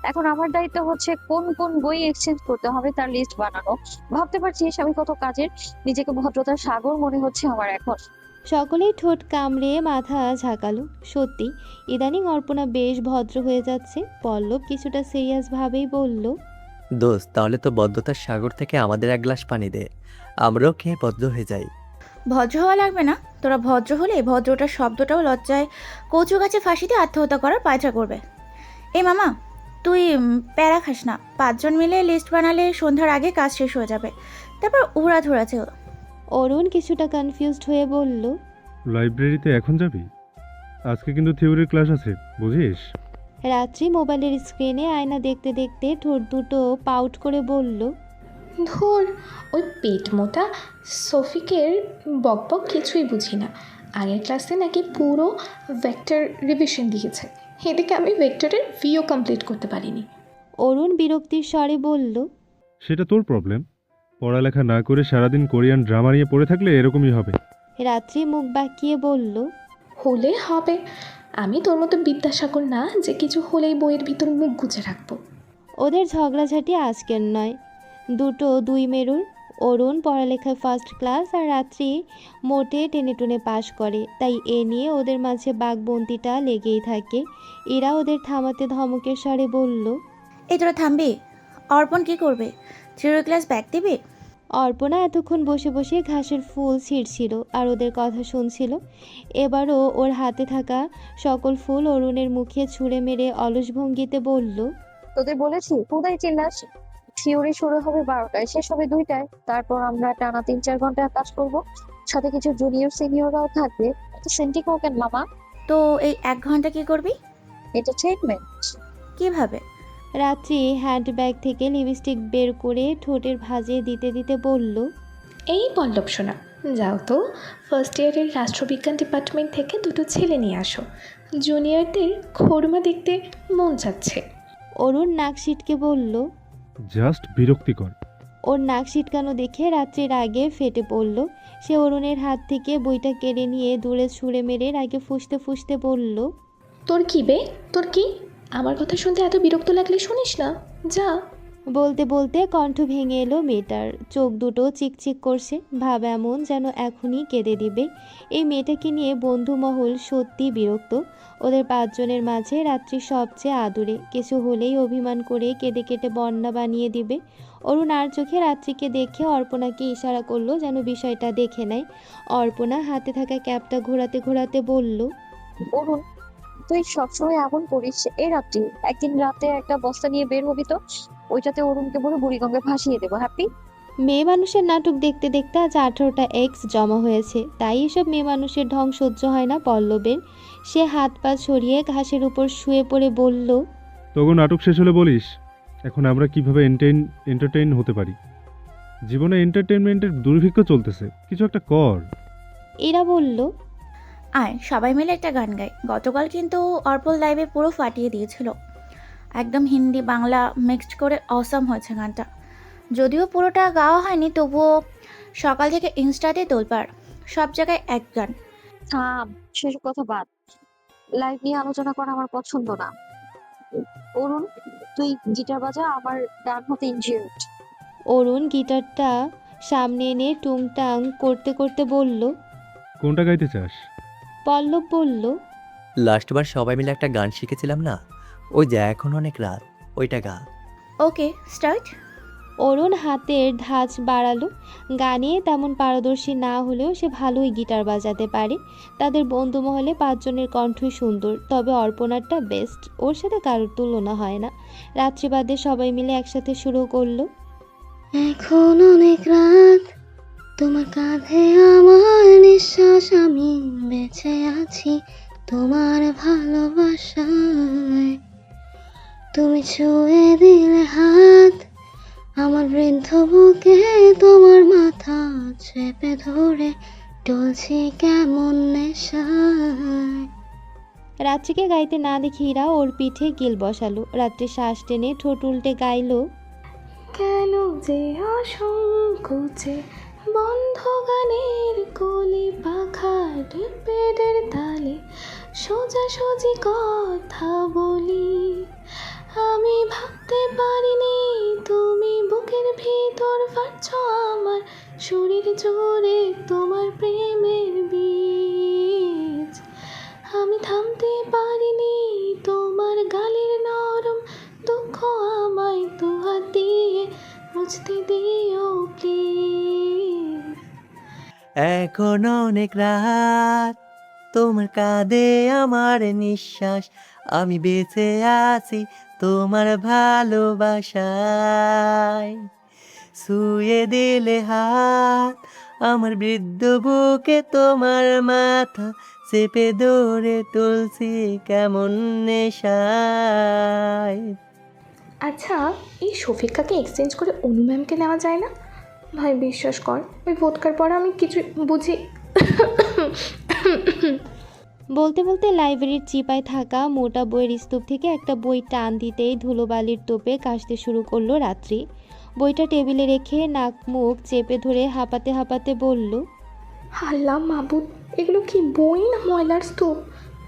এখন আমার দায়িত্ব হচ্ছে কোন কোন বই এক্সচেঞ্জ করতে হবে তার লিস্ট বানানো। ভাবতে পারছিস আমি কত কাজের। নিজেকে ভদ্রতার সাগর মনে হচ্ছে আমার এখন। সকলেই ঠোঁট কামড়ে মাথা ঝাঁকালো। সত্যি ইদানিং অর্পণা বেশ ভদ্র হয়ে যাচ্ছে। পল্লব কিছুটা সিরিয়াস ভাবেই বলল, দোস্ত তাহলে তো বদ্ধতার সাগর থেকে আমাদের এক গ্লাস পানি দে, আমরাও খেয়ে বদ্ধ হয়ে যাই। ভদ্র হওয়া লাগবে না, তোরা ভদ্র হলে ভদ্রটার শব্দটাও লজ্জায় কচু গাছে ফাঁসি দিয়ে আত্মহত্যা করার পায়চা করবে। এই মামা, তুই প্যারা খাস না। 5 জন মিলে লিস্ট বানালে সন্ধ্যার আগে কাজ শেষ হয়ে যাবে। তারপর উড়া ধরেছে। অরুণ কিছুটা কনফিউজড হয়ে বলল, লাইব্রেরিতে এখন যাবি? আজকে কিন্তু থিওরির ক্লাস আছে, বুঝিস? রাত্রি মোবাইলের স্ক্রিনে আয়না দেখতে দেখতে ঠোঁট দুটো পাউট করে বলল, ধুর, ওই পেট মোটা সফিকের বকবক কিছুই বুঝি না। আগের ক্লাসে নাকি পুরো ভেক্টর রিভিশন দিয়েছে, এদিকে আমি ভেক্টরের ভিও কমপ্লিট করতে পারিনি। অরুণ বিরক্তির স্বরে বলল, সেটা তোর প্রবলেম। পড়ালেখা না করে সারাদিন কোরিয়ান ড্রামা নিয়ে পড়ে থাকলে এরকমই হবে। রাত্রি মুখ বাঁকিয়ে বলল, হলে হবে, আমি তোর মতো বিদ্যাসাগর না যে কিছু হলেই বইয়ের ভিতর মুখ গুজে রাখবো। ওদের ঝগড়াঝাটি আজকের নয়, দুটো দুই মেরুর। অরুণ পড়ালেখায় ফার্স্ট ক্লাস আর রাত্রি মোটে টেনে টুনে পাশ করে, তাই এ নিয়ে ওদের মাঝে বাঘবন্তিটা লেগেই থাকে। এরা ওদের থামাতে ধমকের স্বরে বলল, এই তোরা থামবি? অর্পণ কি করবে? থিওরি ক্লাস ব্যাক দিবি? অর্পণা এতক্ষণ বসে বসে ঘাসের ফুল ছিঁড়ছিল আর ওদের কথা শুনছিল। এবারও ওর হাতে থাকা সকল ফুল অরুণের মুখে ছুঁড়ে মেরে অলস ভঙ্গিতে বলল, তোদের বলেছি কোথায় চিল্লাস? থিওরি শুরু হবে 12টায়, শেষ হবে 2টায়। তারপর আমরা টানা 3-4 ঘন্টা কাজ করব, সাথে কিছু জুনিয়র সিনিয়ররাও থাকবে। তো সেন্টি কোকেন মামা। তো এই 1 ঘন্টা কি করবি? এন্টারটেইনমেন্ট। কিভাবে? রাত্রি হ্যান্ডব্যাগ থেকে লিপস্টিক বের করে ঠোঁটের ভাঁজে দিতে দিতে বলল, এই পল্লব শোনা, যাও তো ফার্স্ট ইয়ারের রাষ্ট্রবিজ্ঞান ডিপার্টমেন্ট থেকে 2টো ছেলে নিয়ে আসো, জুনিয়রদের খোরমা দেখতে মন যাচ্ছে। অরুণ নাক সিটকে বলল, জাস্ট বিরক্তিকর। ওর নাক সিটকানো দেখে রাত্রির আগে ফেটে পড়ল। সে অরুণের হাত থেকে বইটা কেড়ে নিয়ে দূরে ছুঁড়ে মেরে রাগে ফুঁসতে ফুঁসতে বলল, তোর কি বে, তোর কি? আমার কথা শুনতে এত বিরক্ত লাগলে শুনিস না, যা। বলতে বলতে কণ্ঠ ভেঙে এলো মেয়েটার, চোখ দুটো চিকচিক করছে, ভাব এমন যেন এখনই কেঁদে দিবে। এই মেয়েটাকে নিয়ে বন্ধুমহল সত্যি বিরক্ত। ওদের 5 জনের মাঝে রাত্রি সবচেয়ে আদুরে, কিছু হলেই অভিমান করে কেঁদে কেটে বন্যা বানিয়ে দিবে। অরুণ আর চোখে রাত্রিকে দেখে অর্পণাকে ইশারা করলো যেন বিষয়টা দেখে নেয়। অর্পণা হাতে থাকা ক্যাপটা ঘোরাতে ঘোরাতে বলল, অরুণ, তুই সবসময় এমন করিস। এ রাত্রি একদিন রাতে একটা বস্তা নিয়ে বের হবি তো, ওইটাতে অরুণকে পুরো বুড়িগঙ্গে ভাসিয়ে দেবো। হ্যাপি? মেয়ে মানুষের নাটক দেখতে দেখতে আজ 18টা এক্স জমা হয়েছে, তাই এসব মেয়ে মানুষের ঢং সহ্য হয় না পল্লবের। সে হাত পা ছড়িয়ে ঘাসের উপর শুয়ে পড়ে বলল, তখন নাটক শেষ হলে বলিস। এখন আমরা কিভাবে এন্টারটেইন হতে পারি? জীবনে এন্টারটেইনমেন্টের দুর্ভিক্ষ চলতেছে, কিছু একটা কর। এরা বলল, আয় সবাই মিলে একটা গান গাই। গতকাল কিন্তু অর্পল লাইভে পুরো ফাটিয়ে দিয়েছিল, একদম হিন্দি বাংলা মিক্সড করে অসাম হয়েছে গানটা। যদিও পুরোটা গাওয়া হয়নি, তবুও সকাল থেকে ইনস্টাতে তোলপাড়, সব জায়গায় এক গান। থাম, সেসব কথা বাদ। লাইভ নিয়ে আলোচনা করা আমার পছন্দ না। অরুণ, তুই গিটার বাজা, আমার ডান হাতে ইনজিউর্ড। অরুণ গিটারটা সামনে এনে টুংটাং করতে করতে বলল। কোনটা গাইতে চাস? পল্লব বলল, লাস্টবার সবাই মিলে একটা গান শিখেছিলাম না, ওই যে এখন অনেক রাত, ওইটা গা। ওকে, স্টার্ট। অরুণ হাতের ধাঁচ বাড়ালো। গানে তেমন পারদর্শী না হলেও সে ভালোই গিটার বাজাতে পারে। তাদের বন্ধুমহলে 5 জনের কণ্ঠই সুন্দর, তবে অর্পণারটা বেস্ট, ওর সাথে কারোর তুলনা হয় না। রাত্রিবাদে সবাই মিলে একসাথে শুরু করলো। এখন অনেক রাত, তোমার কাঁধে আমার নিঃশ্বাস, আমি বেঁচে আছি তোমার ভালোবাসায়। তুমি ছুঁয়ে দিলে হাত আমার বৃদ্ধ বুকে, তোমার মাথা চেপে ধরে টলছি কেমন নেশায়। রাত্রিকে গাইতে না দেখে ইরা ওর পিঠে গিল বসালো। রাত্রি শ্বাস টেনে ঠোঁট উল্টে গাইলো, কেন যে অসংকোচে বন্ধ গানের কলি পাখার পেটের তালে সোজাসুজি কথা বলি। আমি ভাবতে পারিনি তুমি বুকের ভিতর ফাটছ আমার শরীর জুড়ে তোমার প্রেমের বীজ। আমি থামতে পারিনি তোমার গালের নরম দুঃখ, আমায় দুহাত দিয়ে মুছতে দিও প্লিজ। এখন অনেক রাত, তোমার কাঁধে আমার নিঃশ্বাস, আমি বেঁচে আছি তোমার ভালোবাসায়। ছুঁয়ে দিলে হাত আমার বৃদ্ধ বুকে, তোমার মাথা চেপে ধরে তুলছি কেমন নেশায়। আচ্ছা, এই শফিকাকে এক্সচেঞ্জ করে অনু ম্যামকে নেওয়া যায় না? ভাই বিশ্বাস কর, ওই ভোটকার পর আমি কিছু বুঝি। বলতে বলতে লাইব্রেরির চিপায় থাকা মোটা বইয়ের স্তূপ থেকে একটা বই টান দিতেই ধুলোবালির টোপে কাশতে শুরু করলো রাত্রি। বইটা টেবিলে রেখে নাক মুখ চেপে ধরে হাঁপাতে হাঁপাতে বলল, আল্লাহ মাবুদ, এগুলো কি বই না ময়লার স্তূপ?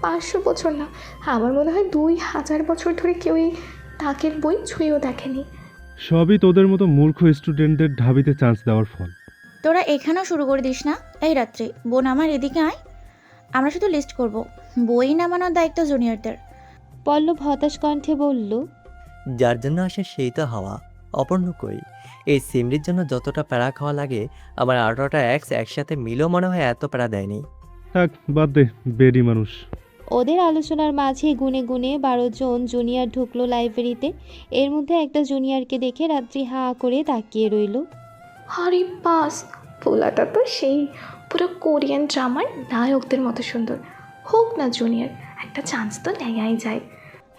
500 বছর না, আমার মনে হয় 2000 বছর ধরে কেউ এই তাকের বই ছুঁয়েও দেখেনি। সবই তোদের মতো মূর্খ স্টুডেন্টদের ঢাবিতে চান্স দেওয়ার ফল। তোরা এখানেও শুরু করে দিস না। এই রাত্রি, বোন আমার এদিকে আয়, আমরা শুধু লিস্ট করব, বই নামানোর দায়িত্ব জুনিয়রদের। পল্লব হতাশ কণ্ঠে বলল, যার জন্য আসে সেই তো হাওয়া, অপর্ণ কই। এই সিমরির জন্য যতটা প্যারা খাওয়া লাগে, আমার 18টা এক্স একসাথে মিলেও মনে হয় এত প্যারা দেয়নি। থাক, বাদ দে, বেডি মানুষ। ওদের আলোচনার মাঝে গুনে গুনে 12 জন জুনিয়র ঢুকলো লাইব্রেরিতে। এর মধ্যে একটা জুনিয়রকে দেখে রাত্রি হাঁ করে তাকিয়ে রইল। আরে বাস, পোলাটা তো সেই পুরো কোরিয়ান ড্রামার নায়কদের মতো সুন্দর। হোক না জুনিয়র, একটা চান্স তো নেওয়াই যায়।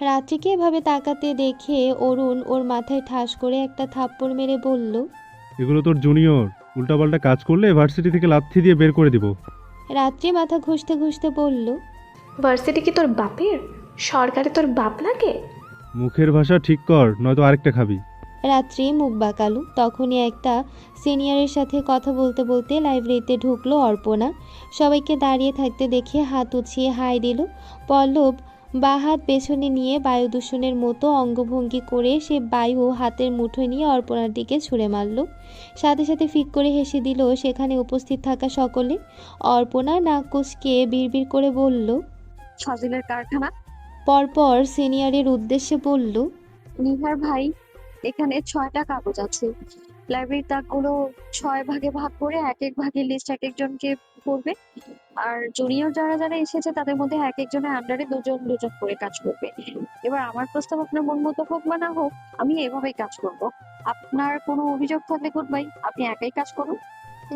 রাত্রিকে এভাবে তাকাতে দেখে অরুণ ওর মাথায় ঠাস করে একটা থাপ্পড় মেরে বলল, এগুলো তোর জুনিয়র, উল্টাপাল্টা কাজ করলে ভার্সিটি থেকে লাথি দিয়ে বের করে দিব। রাত্রি মাথা ঘুষতে ঘুষতে বলল, ভার্সিটি কি তোর বাপের? সরকারে তোর বাপ লাগে? মুখের ভাষা ঠিক কর, নয়তো আরেকটা খাবি। রাত্রি মুখ বাঁকালো। তখনই একটা সিনিয়রের সাথে কথা বলতে বলতে লাইব্রেরিতে ঢুকলো অর্পণা। সবাইকে দাঁড়িয়ে থাকতে দেখে হাত উছিয়ে হাই দিল। পল্লব বাঁ হাত পেছনে নিয়ে বায়ু দূষণের মতো অঙ্গভঙ্গি করে সে বায়ু হাতের মুঠোয় নিয়ে অর্পণার দিকে ছুঁড়ে মারল। সাথে সাথে ফিক করে হেসে দিল সেখানে উপস্থিত থাকা সকলে। অর্পণা নাক কুঁচকে বিড়বিড় করে বলল, ফাজিলের কারখানা। পরপর সিনিয়রের উদ্দেশ্যে বলল, নিহার ভাই, এখানে 6টা কাগজ আছে। লাইব্রেরির দাগগুলো 6 ভাগে ভাগ করে এক এক ভাগে লিস্ট এক একজনকে করবে। আর জুনিয়র যারা যারা এসেছে তাদের মধ্যে এক একজনের আন্ডারে দুজন দুজন করে কাজ করবে। এবার আমার প্রস্তাব আপনার মন মতো হোক বা না হোক, আমি এভাবেই কাজ করব। আপনার কোনো অভিযোগ থাকলে গুড বাই, আপনি একাই কাজ করুন।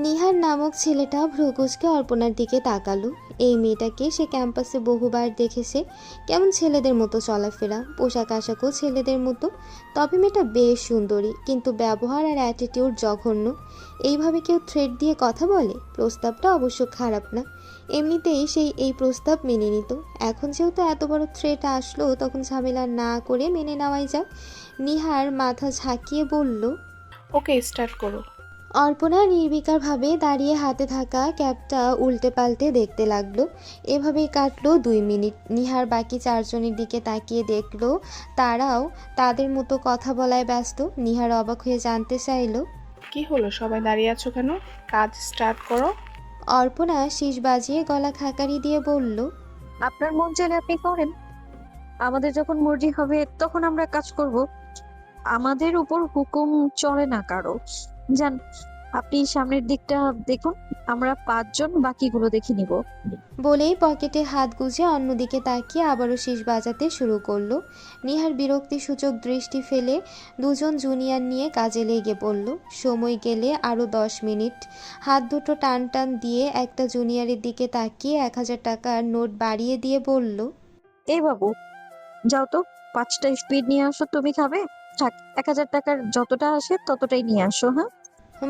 নিহার নামক ছেলেটা ভ্রুকুচকে অর্পণার দিকে তাকালো। এই মেয়েটাকে সে ক্যাম্পাসে বহুবার দেখেছে, কেমন ছেলেদের মতো চলাফেরা, পোশাক আশাকও ছেলেদের মতো। তবে মেয়েটা বেশ সুন্দরী, কিন্তু ব্যবহার আর অ্যাটিটিউড জঘন্য। এইভাবে কেউ থ্রেট দিয়ে কথা বলে? প্রস্তাবটা অবশ্য খারাপ না, এমনিতেই সেই এই প্রস্তাব মেনে নিত। এখন যেহেতু এত বড় থ্রেট আসলো, তখন ঝামেলা না করে মেনে নেওয়াই যাক। নিহার মাথা ঝাঁকিয়ে বলল, ওকে, স্টার্ট করো। অর্পণা নির্বিকারভাবে দাঁড়িয়ে হাতে থাকা ক্যাপটা উল্টে পাল্টে দেখতে লাগলো। এভাবেই কাটলো 2 মিনিট। নিহার বাকি 4 জনের দিকে তাকিয়ে দেখলো তারাও তাদের মতো কথা বলায় ব্যস্ত। নিহার অবাক হয়ে জানতে চাইল, কি হলো, সবাই দাঁড়িয়ে আছো কেন? কাজ স্টার্ট করো। অর্পণা শীষ বাজিয়ে গলা খাকারি দিয়ে বলল, আপনার মন চাইলে আপনি করেন, আমাদের যখন মর্জি হবে তখন আমরা কাজ করব। আমাদের উপর হুকুম চলে না কারো। যান, আপনি সামনের দিকটা দেখুন, আমরা 5 জন বাকিগুলো দেখে নিব। বলেই পকেটে হাত গুজে অন্যদিকে তাকিয়ে আবারও শীষ বাজাতে শুরু করলো। নিহার বিরক্তিসূচক দৃষ্টি ফেলে 2 জন জুনিয়র নিয়ে কাজে লেগে পড়ল। সময় গেলে আরও 10 মিনিট। হাত দুটো টান টান দিয়ে একটা জুনিয়রের দিকে তাকিয়ে 1000 টাকার নোট বাড়িয়ে দিয়ে বলল, এই বাবু, যাও তো 5টা স্পিড নিয়ে আসো। তুমি খাবে? থাক, 1000 টাকার যতটা আসে ততটাই নিয়ে আসো। হ্যাঁ,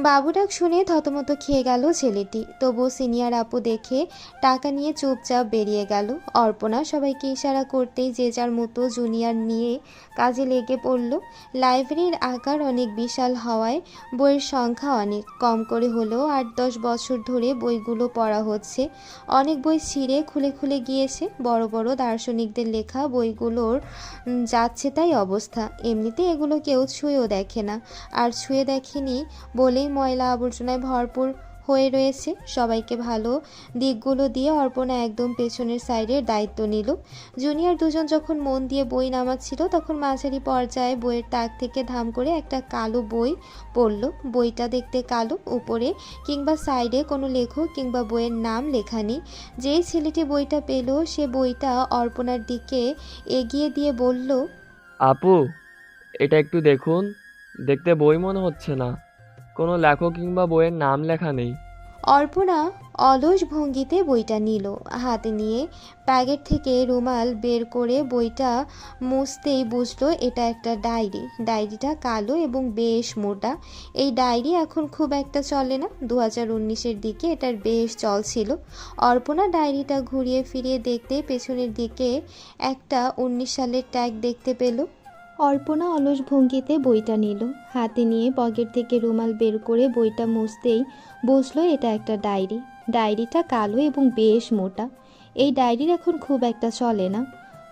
বাবু ডাক শুনে থতমত খেয়ে গেল ছেলেটি। তবুও সিনিয়র আপু দেখে টাকা নিয়ে চুপচাপ বেরিয়ে গেল। অর্পণা সবাইকে ইশারা করতেই যে যার মতো জুনিয়র নিয়ে কাজে লেগে পড়ল। লাইব্রেরির আকার অনেক বিশাল হওয়ায় বইয়ের সংখ্যা অনেক। কম করে হলেও 8-10 বছর ধরে বইগুলো পড়া হচ্ছে। অনেক বই ছিঁড়ে খুলে খুলে গিয়েছে। বড় বড় দার্শনিকদের লেখা বইগুলোর যাচ্ছে তাই অবস্থা। এমনিতে এগুলো কেউ ছুঁয়েও দেখে না, আর ছুঁয়ে দেখেনি বলে ময়লা আবর্জনায় ভরপুর হয়ে রয়েছে। সবাইকে ভালো দিকগুলো দিয়ে অর্পণা একদম পেছনের সাইডের দায়িত্ব নিল। জুনিয়র 2 জন যখন মন দিয়ে বই নামাচ্ছিল, তখন মাঝারি পর্যায়ে বইয়ের তাক থেকে ধাম করে একটা কালো বই পড়ল। বইটা দেখতে কালো, উপরে কিংবা সাইডে কোনো লেখক কিংবা বইয়ের নাম লেখা নেই। যেই ছেলেটি বইটা পেল, সে বইটা অর্পণার দিকে এগিয়ে দিয়ে বলল, আপু, এটা একটু দেখুন। দেখতে বই মনে হচ্ছে না, কোনো লেখক কিংবা বইয়ের নাম লেখা নেই। অর্পণা অলস ভঙ্গিতে বইটা নিল। হাতে নিয়ে প্যাকেট থেকে রুমাল বের করে বইটা মুছতেই বুঝলো এটা একটা ডায়েরি। ডায়েরিটা কালো এবং বেশ মোটা। এই ডায়েরি এখন খুব একটা চলে না। 2019-এর দিকে এটার বেশ চল ছিল। অর্পণা ডায়েরিটা ঘুরিয়ে ফিরিয়ে দেখতে পেছনের দিকে একটা 19 সালের ট্যাগ দেখতে পেল। অর্পণা অলস ভঙ্গিতে বইটা নিল। হাতে নিয়ে পকেট থেকে রুমাল বের করে বইটা মুছতেই বুঝলো এটা একটা ডায়েরি। ডায়েরিটা কালো এবং বেশ মোটা। এই ডায়েরির এখন খুব একটা চলে না।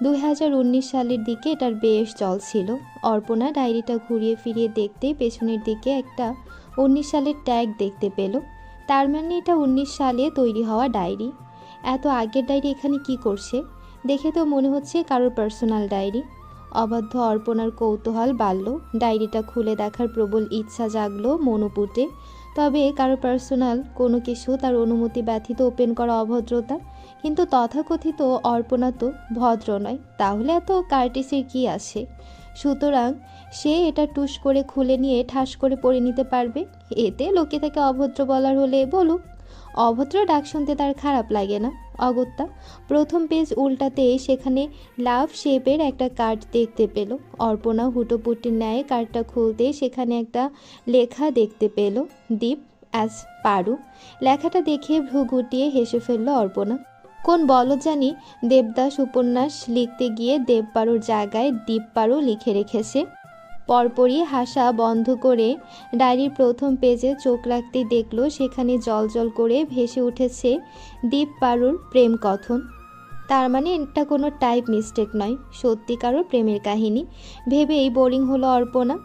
2019 সালের দিকে এটার বেশ চল ছিল। অর্পণা ডায়েরিটা ঘুরিয়ে ফিরিয়ে দেখতেই পেছনের দিকে একটা 19 সালের ট্যাগ দেখতে পেল। তার মানে এটা 19 সালে তৈরি হওয়া ডায়েরি। এত আগের ডায়েরি এখানে কি করছে? দেখে তো মনে হচ্ছে কারোর পার্সোনাল ডায়েরি। অবাধ্য অর্পণার কৌতূহল বাড়ল। ডায়েরিটা খুলে দেখার প্রবল ইচ্ছা জাগলো মনোপুটে। তবে কারো পার্সোনাল কোনো কিছু তার অনুমতি ব্যতীত ওপেন করা অভদ্রতা। কিন্তু তথাকথিত অর্পণা তো ভদ্র নয়, তাহলে এত কার্টিসের কি আছে? সুতরাং সে এটা টুস করে খুলে নিয়ে ঠাস করে পড়ে নিতে পারবে। এতে লোকে তাকে অভদ্র বলার হলে বলুক। অভদ্র ডাক শুনতে তার খারাপ লাগে না। অগত্যা প্রথম পেজ উল্টাতে সেখানে লাভ শেপের একটা কার্ড দেখতে পেল। অর্পণা হুটোপুটির ন্যায় কার্ডটা খুলতে সেখানে একটা লেখা দেখতে পেল, দীপ অ্যাজ পারু। লেখাটা দেখে ভ্রু গুটিয়ে হেসে ফেলল অর্পণা। কোন বলদ জানি দেবদাস উপন্যাস লিখতে গিয়ে দেব পারুর জায়গায় দীপ পারু লিখে রেখেছে। পরপরই হাসা বন্ধ করে ডায়েরির প্রথম পেজে চোখ রাখতেই দেখল সেখানে জল জল করে ভেসে উঠেছে দীপ পারুর প্রেম কথন। তার মানে এটা কোনো টাইপ মিস্টেক নয়, সত্যিকারও প্রেমের কাহিনী। ভেবেই বোরিং হলো অর্পণা।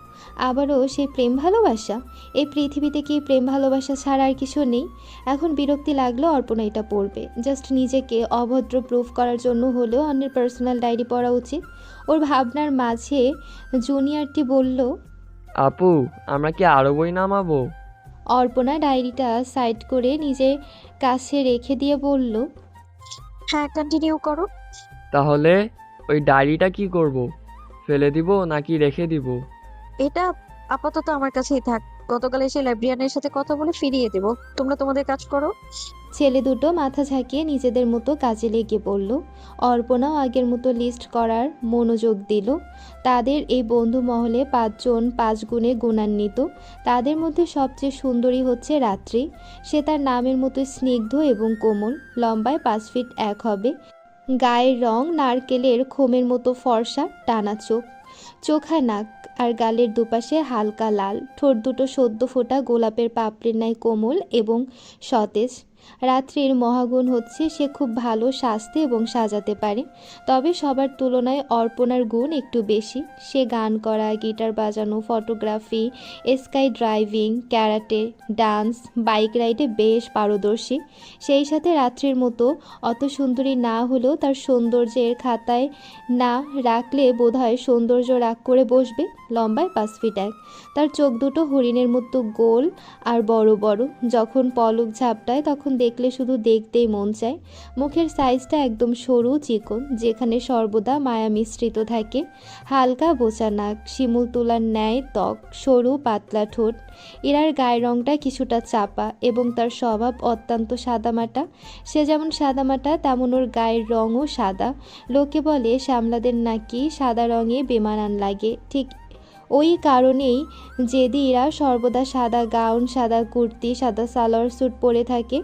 আবারও সেই প্রেম ভালোবাসা? এই পৃথিবীতে কি প্রেম ভালোবাসা ছাড়া আর কিছু নেই? এখন বিরক্তি লাগলো অর্পণা এটা পড়বে। জাস্ট নিজেকে অভদ্র প্রুফ করার জন্য হলেও অন্যের পার্সোনাল ডায়েরি পড়া উচিত। ওর ভাবনার মাঝে জুনিয়রটি বলল, আপু, আমরা কি আরও বই নামাবো? অর্পণা ডায়েরিটা সাইড করে নিজের কাছে রেখে দিয়ে বলল, হ্যাঁ, কন্টিনিউ করো। তাহলে ওই ডায়েরিটা কি করব? ফেলে দিব নাকি রেখে দিব? এটা আপাতত আমার কাছেই থাক। গতকাল এসে লাইব্রেরিয়ানের সাথে কথা বলে ফিরিয়ে দেব। তোমরা তোমাদের কাজ করো। ছেলে দুটো মাথা ঝাঁকিয়ে নিজেদের মতো কাজে লেগে পড়ল। অর্পণাও আগের মতো লিস্ট করার মনোযোগ দিল। তাদের এই বন্ধু মহলে 5 জন 5 গুণে গুণান্বিত। তাদের মধ্যে সবচেয়ে সুন্দরী হচ্ছে রাত্রি। সে তার নামের মতো স্নিগ্ধ এবং কোমল, লম্বায় 5 ফিট 1 হবে। গায়ের রং নারকেলের খোমের মতো ফর্সা, টানা চোখ, চোখা নাক আর গালের দুপাশে হালকা লাল। ঠোঁট দুটো সদ্য ফোটা গোলাপের পাপড়ির ন্যায় কোমল এবং সতেজ। রাত্রির মহাগুণ হচ্ছে সে খুব ভালো সাজতে এবং সাজাতে পারে। তবে সবার তুলনায় অর্পণার গুণ একটু বেশি। সে গান করা, গিটার বাজানো, photography, sky driving, karate, dance, bike রাইডে বেশ পারদর্শী। সেই সাথে রাত্রির মতো অত সুন্দরী না হলেও তার সৌন্দর্যের খাতায় না রাখলে বোধহয় সৌন্দর্য রাগ করে বসবে। লম্বায় 5 ফিট 1। তার চোখ দুটো হরিণের মতো গোল আর বড় বড়। যখন পলক ঝাপটায় তখন দেখলে শুধু দেখতেই মন চায়। মুখের সাইজটা একদম সরু চিকন, যেখানে সর্বদা মায়া মিশ্রিত থাকে। হালকা বোচা নাক, শিমুল তুলার ন্যায় ত্বক, সরু পাতলা ঠোঁট। এরার গায়ের রংটা কিছুটা চাপা এবং তার স্বভাব অত্যন্ত সাদামাটা। সে যেমন সাদামাটা তেমন ওর গায়ের রঙও সাদা। লোকে বলে শ্যামলাদের নাকি সাদা রঙে বেমানান লাগে। ঠিক ওই কারণেই জেদিরা সর্বদা সাদা গাউন, সাদা কুর্তি, সাদা সালোয়ার স্যুট পরে থাকে।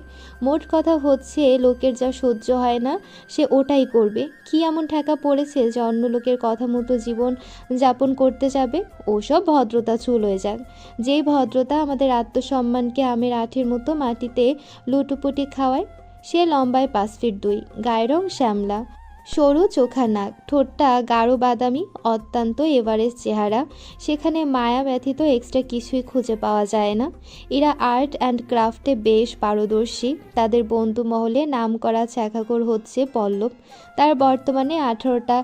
মোট কথা হচ্ছে লোকের যা সহ্য হয় না সে ওটাই করবে। কি এমন ঠেকা পড়েছে যে অন্য লোকের কথা মতো জীবন যাপন করতে যাবে? ওসব ভদ্রতা চুল হয়ে যাক। যেই ভদ্রতা আমাদের আত্মসম্মানকে আমের আঁটির মতো মাটিতে লুটোপুটি খাওয়ায়। সে লম্বায় 5 ফিট 2, গায়ের রং শ্যামলা, সরু চোখা নাক, ঠোঁটটা গাঢ় বাদামি, অত্যন্ত এভারেস্ট চেহারা। সেখানে মায়া ব্যতীত এক্সট্রা কিছুই খুঁজে পাওয়া যায় না। এরা আর্ট অ্যান্ড ক্রাফটে বেশ পারদর্শী। তাদের বন্ধু মহলে নাম করা ছ্যাঁকাখোর হচ্ছে পল্লব। তার বর্তমানে 18টা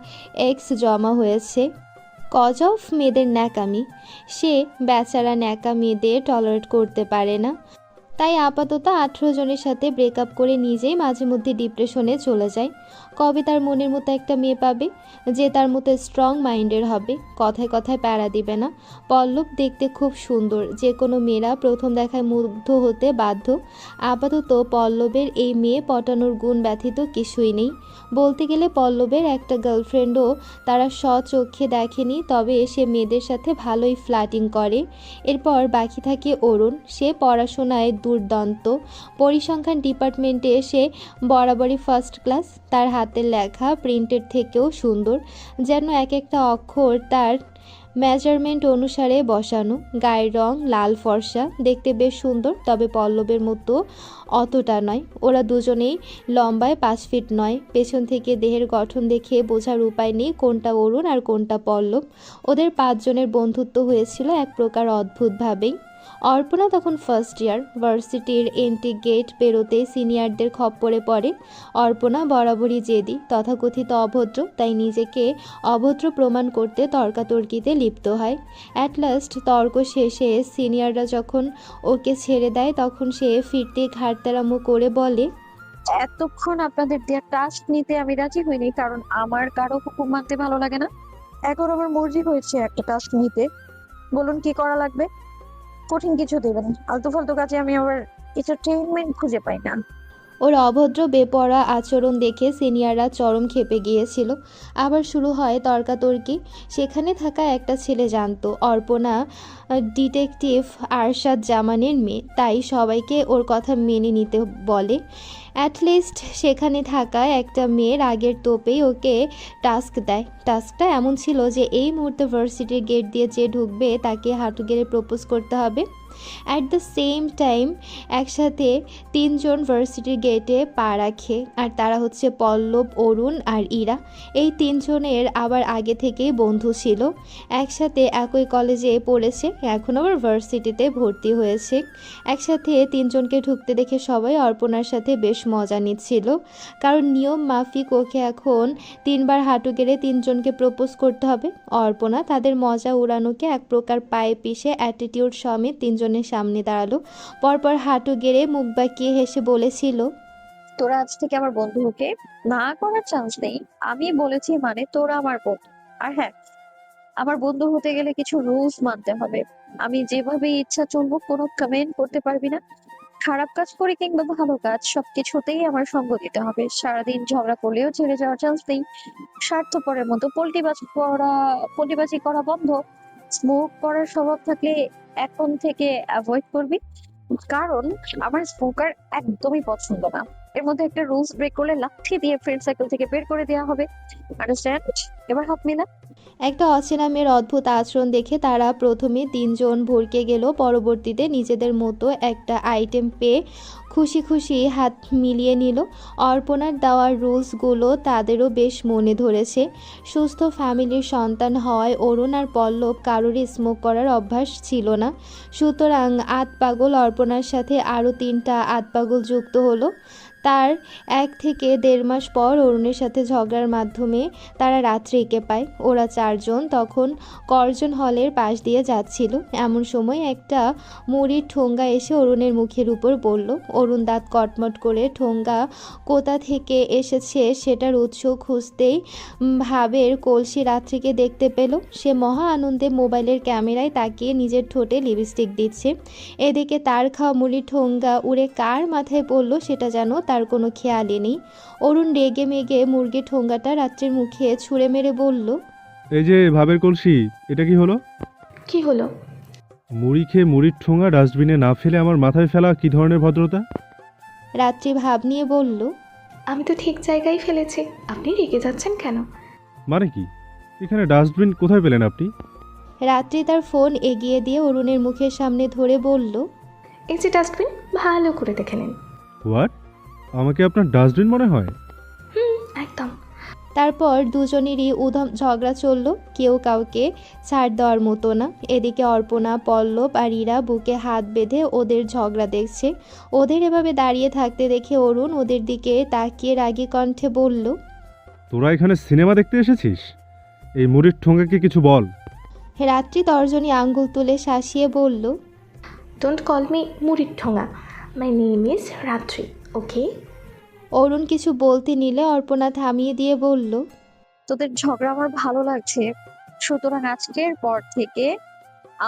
এক্স জমা হয়েছে। কজ অফ মেয়েদের ন্যাকামি। সে বেচারা ন্যাকা মেয়েদের টলারেট করতে পারে না। তাই আপাতত 18 জনের সাথে ব্রেকআপ করে নিজেই মাঝে মধ্যে ডিপ্রেশনে চলে যায়। কবে তার মনের মতো একটা মেয়ে পাবে যে তার মতো স্ট্রং মাইন্ডের হবে, কথায় কথায় প্যারা দিবে না। পল্লব দেখতে খুব সুন্দর, যে কোনো মেয়েরা প্রথম দেখায় মুগ্ধ হতে বাধ্য। আপাতত পল্লবের এই মেয়ে পটানোর গুণ ব্যতীত কিছুই নেই। বলতে গেলে পল্লবের একটা গার্লফ্রেন্ডও তারা স্বচক্ষে দেখেনি, তবে সে মেয়েদের সাথে ভালোই ফ্লার্টিং করে। এরপর বাকি থাকে অরুণ। সে পড়াশোনায় দুর্দান্ত। পরিসংখ্যান ডিপার্টমেন্টে সে বরাবরই ফার্স্ট ক্লাস। তার হাতের লেখা প্রিন্টের থেকেও সুন্দর, যেন এক একটা অক্ষর তার মেজারমেন্ট অনুসারে বসানো। গায়ের রং লাল ফর্সা, দেখতে বেশ সুন্দর, তবে পল্লবের মতো অতটা নয়। ওরা দুজনেই লম্বায় 5 ফিট 9। পেছন থেকে দেহের গঠন দেখে বোঝার উপায় নেই কোনটা অরুণ আর কোনটা পল্লব। ওদের 5 জনের বন্ধুত্ব হয়েছিল এক প্রকার অদ্ভুতভাবেই। অর্পণা তখন ফার্স্ট ইয়ার। ভার্সিটির এন্ট্রি গেট পেরোতেই সিনিয়রদের খপ্পরে পড়ে। অর্পণা বরাবরই জেদি, তথাকথিত অভদ্র, তাই নিজেকে অভদ্র প্রমাণ করতে তর্কাতর্কিতে লিপ্ত হয়। অ্যাট লাস্ট তর্ক শেষে সিনিয়ররা যখন ওকে ছেড়ে দেয় তখন সে ফিরতে ঘাড়তেরামো করে বলে, এতক্ষণ আপনাদের দেওয়া টাস্ক নিতে আমি রাজি হইনি, কারণ আমার কারো হুকুম মানতে ভালো লাগে না। এখন আমার মর্জি হয়েছে একটা টাস্ক নিতে। বলুন কি করা লাগবে? কঠিন কিছু দেবেন, আলতু ফালতু কাজে আমি আবার এন্টারটেইনমেন্ট খুঁজে পাই না। ওর অভদ্র বেপরোয়া আচরণ দেখে সিনিয়ররা চরম ক্ষেপে গিয়েছিল। আবার শুরু হয় তর্কাতর্কি। সেখানে থাকা একটা ছেলে জানতো অর্পণা ডিটেকটিভ আরশাদ জামানের মেয়ে, তাই সবাইকে ওর কথা মেনে নিতে বলে। অ্যাটলিস্ট সেখানে থাকা একটা মেয়ের আগের তোপেই ওকে টাস্ক দেয়। টাস্কটা এমন ছিল যে এই মুহূর্তে ভার্সিটির গেট দিয়ে যে ঢুকবে তাকে হাঁটু গেড়ে প্রপোজ করতে হবে। অ্যাট দ্য সেম টাইম একসাথে তিনজন ভার্সিটির গেটে পা রাখে, আর তারা হচ্ছে পল্লব, অরুণ আর ইরা। এই তিনজনের আবার আগে থেকেই বন্ধু ছিল, একসাথে একই কলেজে পড়েছে, এখন আবার ভার্সিটিতে ভর্তি হয়েছে। একসাথে তিনজনকে ঢুকতে দেখে সবাই অর্পণার সাথে বেশ মজা নিচ্ছিল, কারণ নিয়ম মাফিক ওকে এখন 3বার হাঁটু গেড়ে তিনজনকে প্রপোজ করতে হবে। অর্পণা তাদের মজা উড়ানোকে এক প্রকার পায়ে পিষে অ্যাটিটিউড সমেত তিনজনের সামনে দাঁড়ালো, পরপর হাঁটু গেড়ে মুখ বাঁকিয়ে হেসে বলেছিল, তোরা আজ থেকে আমার বন্ধু হকে না করার চান্স নেই। আমি বলেছি মানে তোরা আমার বন্ধু। আর হ্যাঁ, আমার বন্ধু হতে গেলে কিছু রুলস মানতে হবে। আমি যেভাবে ইচ্ছা চলবো, কোনো কমেন্ট করতে পারবি না। খারাপ কাজ করে কিংবা ভালো কাজ সবকিছুতেই আমার সঙ্গ দিতে হবে। সারাদিন ঝগড়া করলেও ছেড়ে যাওয়ার চান্স নেই। স্বার্থপরের মতো পল্টিবাজি করা বন্ধ। স্মোক করার স্বভাব থাকলে এখন থেকে অ্যাভয়েড করবি, কারণ আমার স্মোকার একদমই পছন্দ না। এর মধ্যে একটা রুলস ব্রেক করলে লাঠি দিয়ে ফ্রেন্ড সার্কেল থেকে বের করে দেওয়া হবে। আন্ডারস্ট্যান্ড? এবার হাত মিলা। একটা অচেনা মেয়ের অদ্ভুত আচরণ দেখে তারা প্রথমে তিনজন ভড়কে গেল, পরবর্তীতে নিজেদের মতো একটা আইটেম পেয়ে খুশি খুশি হাত মিলিয়ে নিল। অর্পণার দেওয়ার রুলসগুলো তাদেরও বেশ মনে ধরেছে। সুস্থ ফ্যামিলির সন্তান হওয়ায় অরুণ আর পল্লব কারোরই স্মোক করার অভ্যাস ছিল না, সুতরাং আতপাগল অর্পণার সাথে আরও 3টা আতপাগল যুক্ত হলো। তার 1 থেকে 1.5 মাস পর অরুণের সাথে ঝগড়ার মাধ্যমে তারা রাত্রিকে পায়। ওরা 4 জন তখন কর্জন হলের পাশ দিয়ে যাচ্ছিল, এমন সময় একটা মুড়ির ঠোঙ্গা এসে অরুণের মুখের উপর পড়ল। অরুণ দাঁত কটমট করে ঠোঙ্গা কোথা থেকে এসেছে সেটার উৎস খুঁজতেই ভাবের কলসি রাত্রিকে দেখতে পেল। সে মহা আনন্দে মোবাইলের ক্যামেরায় তাকিয়ে নিজের ঠোঁটে লিপস্টিক দিচ্ছে। এদিকে তার খাওয়া মুড়ির ঠোঙ্গা উড়ে কার মাথায় পড়ল সেটা যেন তার কোনো খেয়ালই নেই। অরুণ রেগে মেগে মুরগির ঠোঙ্গাটা রাত্রির মুখে ছুঁড়ে মেরে বলল, এই যে ভাবের কলসি, এটা কি হলো? কি হলো? মুড়ি খেয়ে মুড়ির ঠোঙা ডাস্টবিনে না ফেলে আমার মাথায় ফেলা কি ধরনের ভদ্রতা? রাত্রি ভাব নিয়ে বলল, আমি তো ঠিক জায়গায় ফেলেছি, আপনি রেগে যাচ্ছেন কেন? মানে কি? এখানে ডাস্টবিন কোথায় পেলেন আপনি? রাত্রি তার ফোন এগিয়ে দিয়ে অরুণের মুখের সামনে ধরে বলল, এই যে ডাস্টবিন, ভালো করে দেখে নিন। হোয়াট? আমাকে আপনার ডাস্টবিন মনে হয়? একদম। তারপর দুজনেরই উধম ঝগড়া চলল, কেউ কাউকে ছাড় দেওয়ার মতো না। এদিকে অর্পণা, পল্লব আর ইরা বুকে হাত বেঁধে ওদের ঝগড়া দেখছে। ওদের এভাবে দাঁড়িয়ে থাকতে দেখে অরুণ ওদের দিকে তাকিয়ে রাগী কণ্ঠে বলল, তোরা এখানে সিনেমা দেখতে এসেছিস? এই মুড়ির ঠোঙাকে কিছু বল। রাত্রি তর্জনী আঙ্গুল তুলে শাসিয়ে বলল, ডোন্ট কল মি মুড়ির ঠোঙা, মাই নেম ইজ রাত্রি, ওকে? অরুণ কিছু বলতে নিলে অর্পণা থামিয়ে দিয়ে বলল, তোদের ঝগড়া আমার ভালো লাগছে, সুতরাং আজকের পর থেকে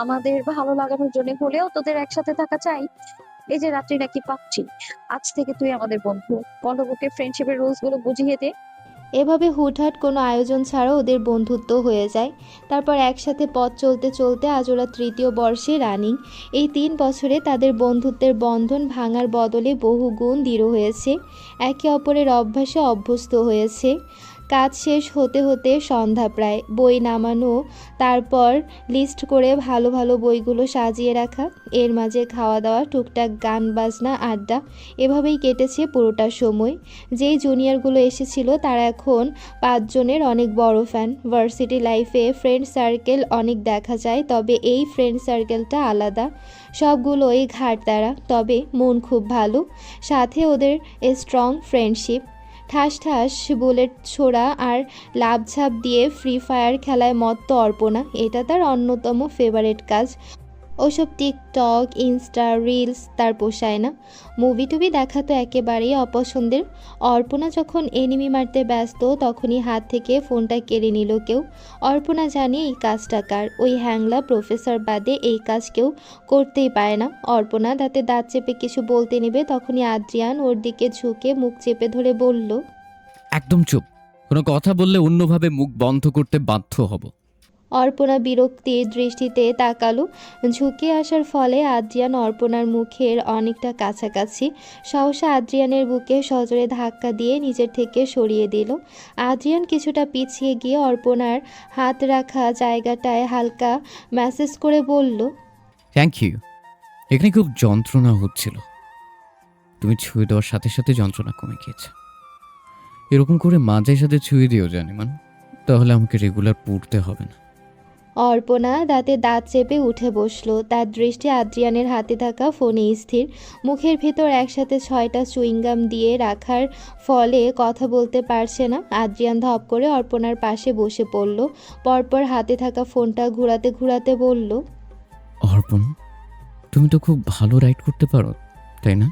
আমাদের ভালো লাগানোর জন্য হলেও তোদের একসাথে থাকা চাই। এই যে রাত্রি নাকি পাচ্ছি, আজ থেকে তুই আমাদের বন্ধু। পল্লবকে ফ্রেন্ডশিপের রুলস গুলো বুঝিয়ে দে। এভাবে হুটহাট কোনো আয়োজন ছাড়াও ওদের বন্ধুত্ব হয়ে যায়। তারপর একসাথে পথ চলতে চলতে আজ ওরা 3য় বর্ষে রানিং। এই 3 বছরে তাদের বন্ধুত্বের বন্ধন ভাঙার বদলে বহু গুণ দৃঢ় হয়েছে, একে অপরের অভ্যাসে অভ্যস্ত হয়েছে। কাজ শেষ হতে হতে সন্ধ্যা প্রায়, বই নামানো, তারপর লিস্ট করে ভালো ভালো বইগুলো সাজিয়ে রাখা, এর মাঝে খাওয়া দাওয়া, টুকটাক গান বাজনা, আড্ডা, এভাবেই কেটেছে পুরোটা সময়। যেই জুনিয়রগুলো এসেছিল তারা এখন 5 জনের অনেক বড় ফ্যান। ভার্সিটি লাইফে ফ্রেন্ড সার্কেল অনেক দেখা যায়, তবে এই ফ্রেন্ড সার্কেলটা আলাদা। সবগুলোই ঘাড়তারা, তবে মন খুব ভালো, সাথে ওদের স্ট্রং ফ্রেন্ডশিপ। ঠাস ঠাস বুলেট ছোড়া আর লাফঝাপ দিয়ে ফ্রি ফায়ার খেলায় মত্ত অর্পণা, এটা তার অন্যতম ফেভারিট কাজ। ওসব টিকটক, ইনস্টা, রিলস তার পোষায় না। মুভি টুভি দেখা তো একেবারেই অপছন্দের। অর্পণা যখন এনিমি মারতে ব্যস্ত তখনই হাত থেকে ফোনটা কেড়ে নিল কেউ। অর্পণা জানে এই কাজটা কার, ওই হ্যাংলা প্রফেসর বাদে এই কাজ কেউ করতেই পারে না। অর্পণা দাঁতে দাঁত চেপে কিছু বলতে নেবে, তখনই আদ্রিয়ান ওর দিকে ঝুঁকে মুখ চেপে ধরে বলল, একদম চুপ, কোনো কথা বললে অন্যভাবে মুখ বন্ধ করতে বাধ্য হব। অর্পণা বিরক্তির দৃষ্টিতে তাকালো। ঝুঁকে আসার ফলে আদ্রিয়ান অর্পণার মুখের অনেকটা কাছাকাছি। সহসা আদ্রিয়ানের বুকে সজোরে ধাক্কা দিয়ে নিজের থেকে সরিয়ে দিল। আদ্রিয়ান কিছুটা পিছিয়ে গিয়ে অর্পণার হাত রাখা জায়গাটায় হালকা ম্যাসেজ করে বলল, থ্যাংক ইউ। এখানে খুব যন্ত্রণা হচ্ছিল, তুমি ছুঁয়ে দেওয়ার সাথে সাথে যন্ত্রণা কমে গিয়েছে। এরকম করে মাঝে সাথে ছুঁয়ে দিও জানিমান, তাহলে আমাকে রেগুলার পড়তে হবে না। অর্পণা দাঁতে দাঁত চেপে উঠে বসলো। তার দৃষ্টি আদ্রিয়ানের হাতে থাকা ফোনে স্থির। মুখের ভেতর একসাথে 6টা চুইংগাম দিয়ে রাখার ফলে কথা বলতে পারছে না। আদ্রিয়ান ধপ করে অর্পণার পাশে বসে পড়ল। পরপর হাতে থাকা ফোনটা ঘুরাতে ঘুরাতে বলল, অর্পণ, তুমি তো খুব ভালো রাইড করতে পারো, তাই না?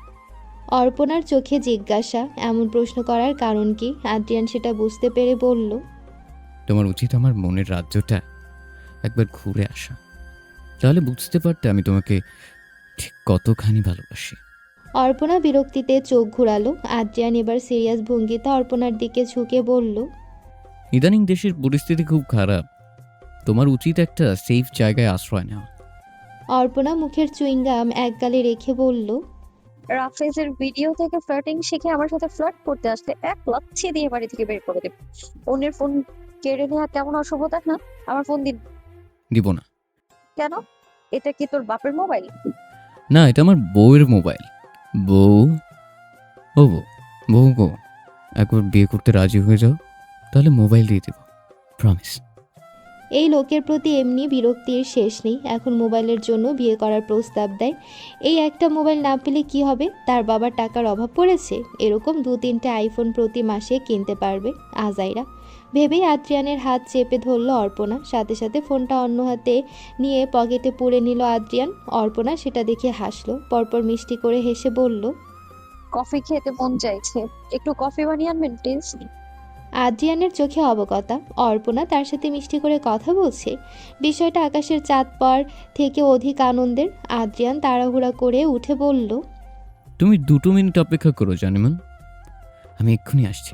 অর্পণার চোখে জিজ্ঞাসা। এমন প্রশ্ন করার কারণ কি? আদ্রিয়ান সেটা বুঝতে পেরে বলল, তোমার উচিত আমার মনের রাজ্যটা একবার ঘুরে আসা, তাহলে বুঝতে পারতে আমি তোমাকে ঠিক কতখানি ভালোবাসি। অর্পণা বিরক্তিতে চোখ ঘুরালো। আদ্রিয়ান এবার সিরিয়াস ভঙ্গিতে অর্পণার দিকে ঝুঁকে বলল, ইদানিং দেশের পরিস্থিতি খুব খারাপ, তোমার উচিত একটা সেফ জায়গায় আশ্রয় নেওয়া। অর্পণা মুখের চুইংগাম এক গালে রেখে বলল, রাফেজের ভিডিও থেকে ফ্লার্টিং শিখে আমার সাথে ফ্লার্ট করতে আসলে এক লাথি দিয়ে বাড়ি থেকে বের করে দেবে। অন্যের ফোন কেড়ে নেওয়া কেমন অসভ্যতা না? আমার ফোন দিন। দিব না। কেন? এটা কি তোর বাপের মোবাইল? না, এটা আমার বউয়ের মোবাইল। বউ, ও বউ, বউ গো, একবার বিয়ে করতে রাজি হয়ে যাও, তাহলে মোবাইল দিয়ে দেব, প্রমিস। এই লোকের প্রতি এমনি বিরক্তির শেষ নেই, এখন মোবাইলের জন্য বিয়ে করার প্রস্তাব দেয়। এই একটা মোবাইল না পেলে কি হবে? তার বাবার টাকার অভাব পড়েছে, এরকম 2-3টে আইফোন প্রতি মাসে কিনতে পারবে আজাইরা ভেবেই আদ্রিয়ানের হাত চেপে ধরল অর্পণা। সাথে সাথে ফোনটা অন্য হাতে নিয়ে পকেটে পুরে নিল আদ্রিয়ান। অর্পণা সেটা দেখে হাসলো, পরপর মিষ্টি করে হেসে বলল, কফি খেতে মন চাইছে, একটু কফি বানিয়ে আনবেন প্লিজ। আদ্রিয়ানের চোখে অবগতা, অর্পণা তার সাথে মিষ্টি করে কথা বলছে। বিষয়টা আকাশের চাঁদ পার থেকে অধিক আনন্দের। আদ্রিয়ান তাড়াহুড়া করে উঠে বলল, তুমি 2 মিনিট অপেক্ষা করো জানিমান, আমি এক্ষুনি আসছি।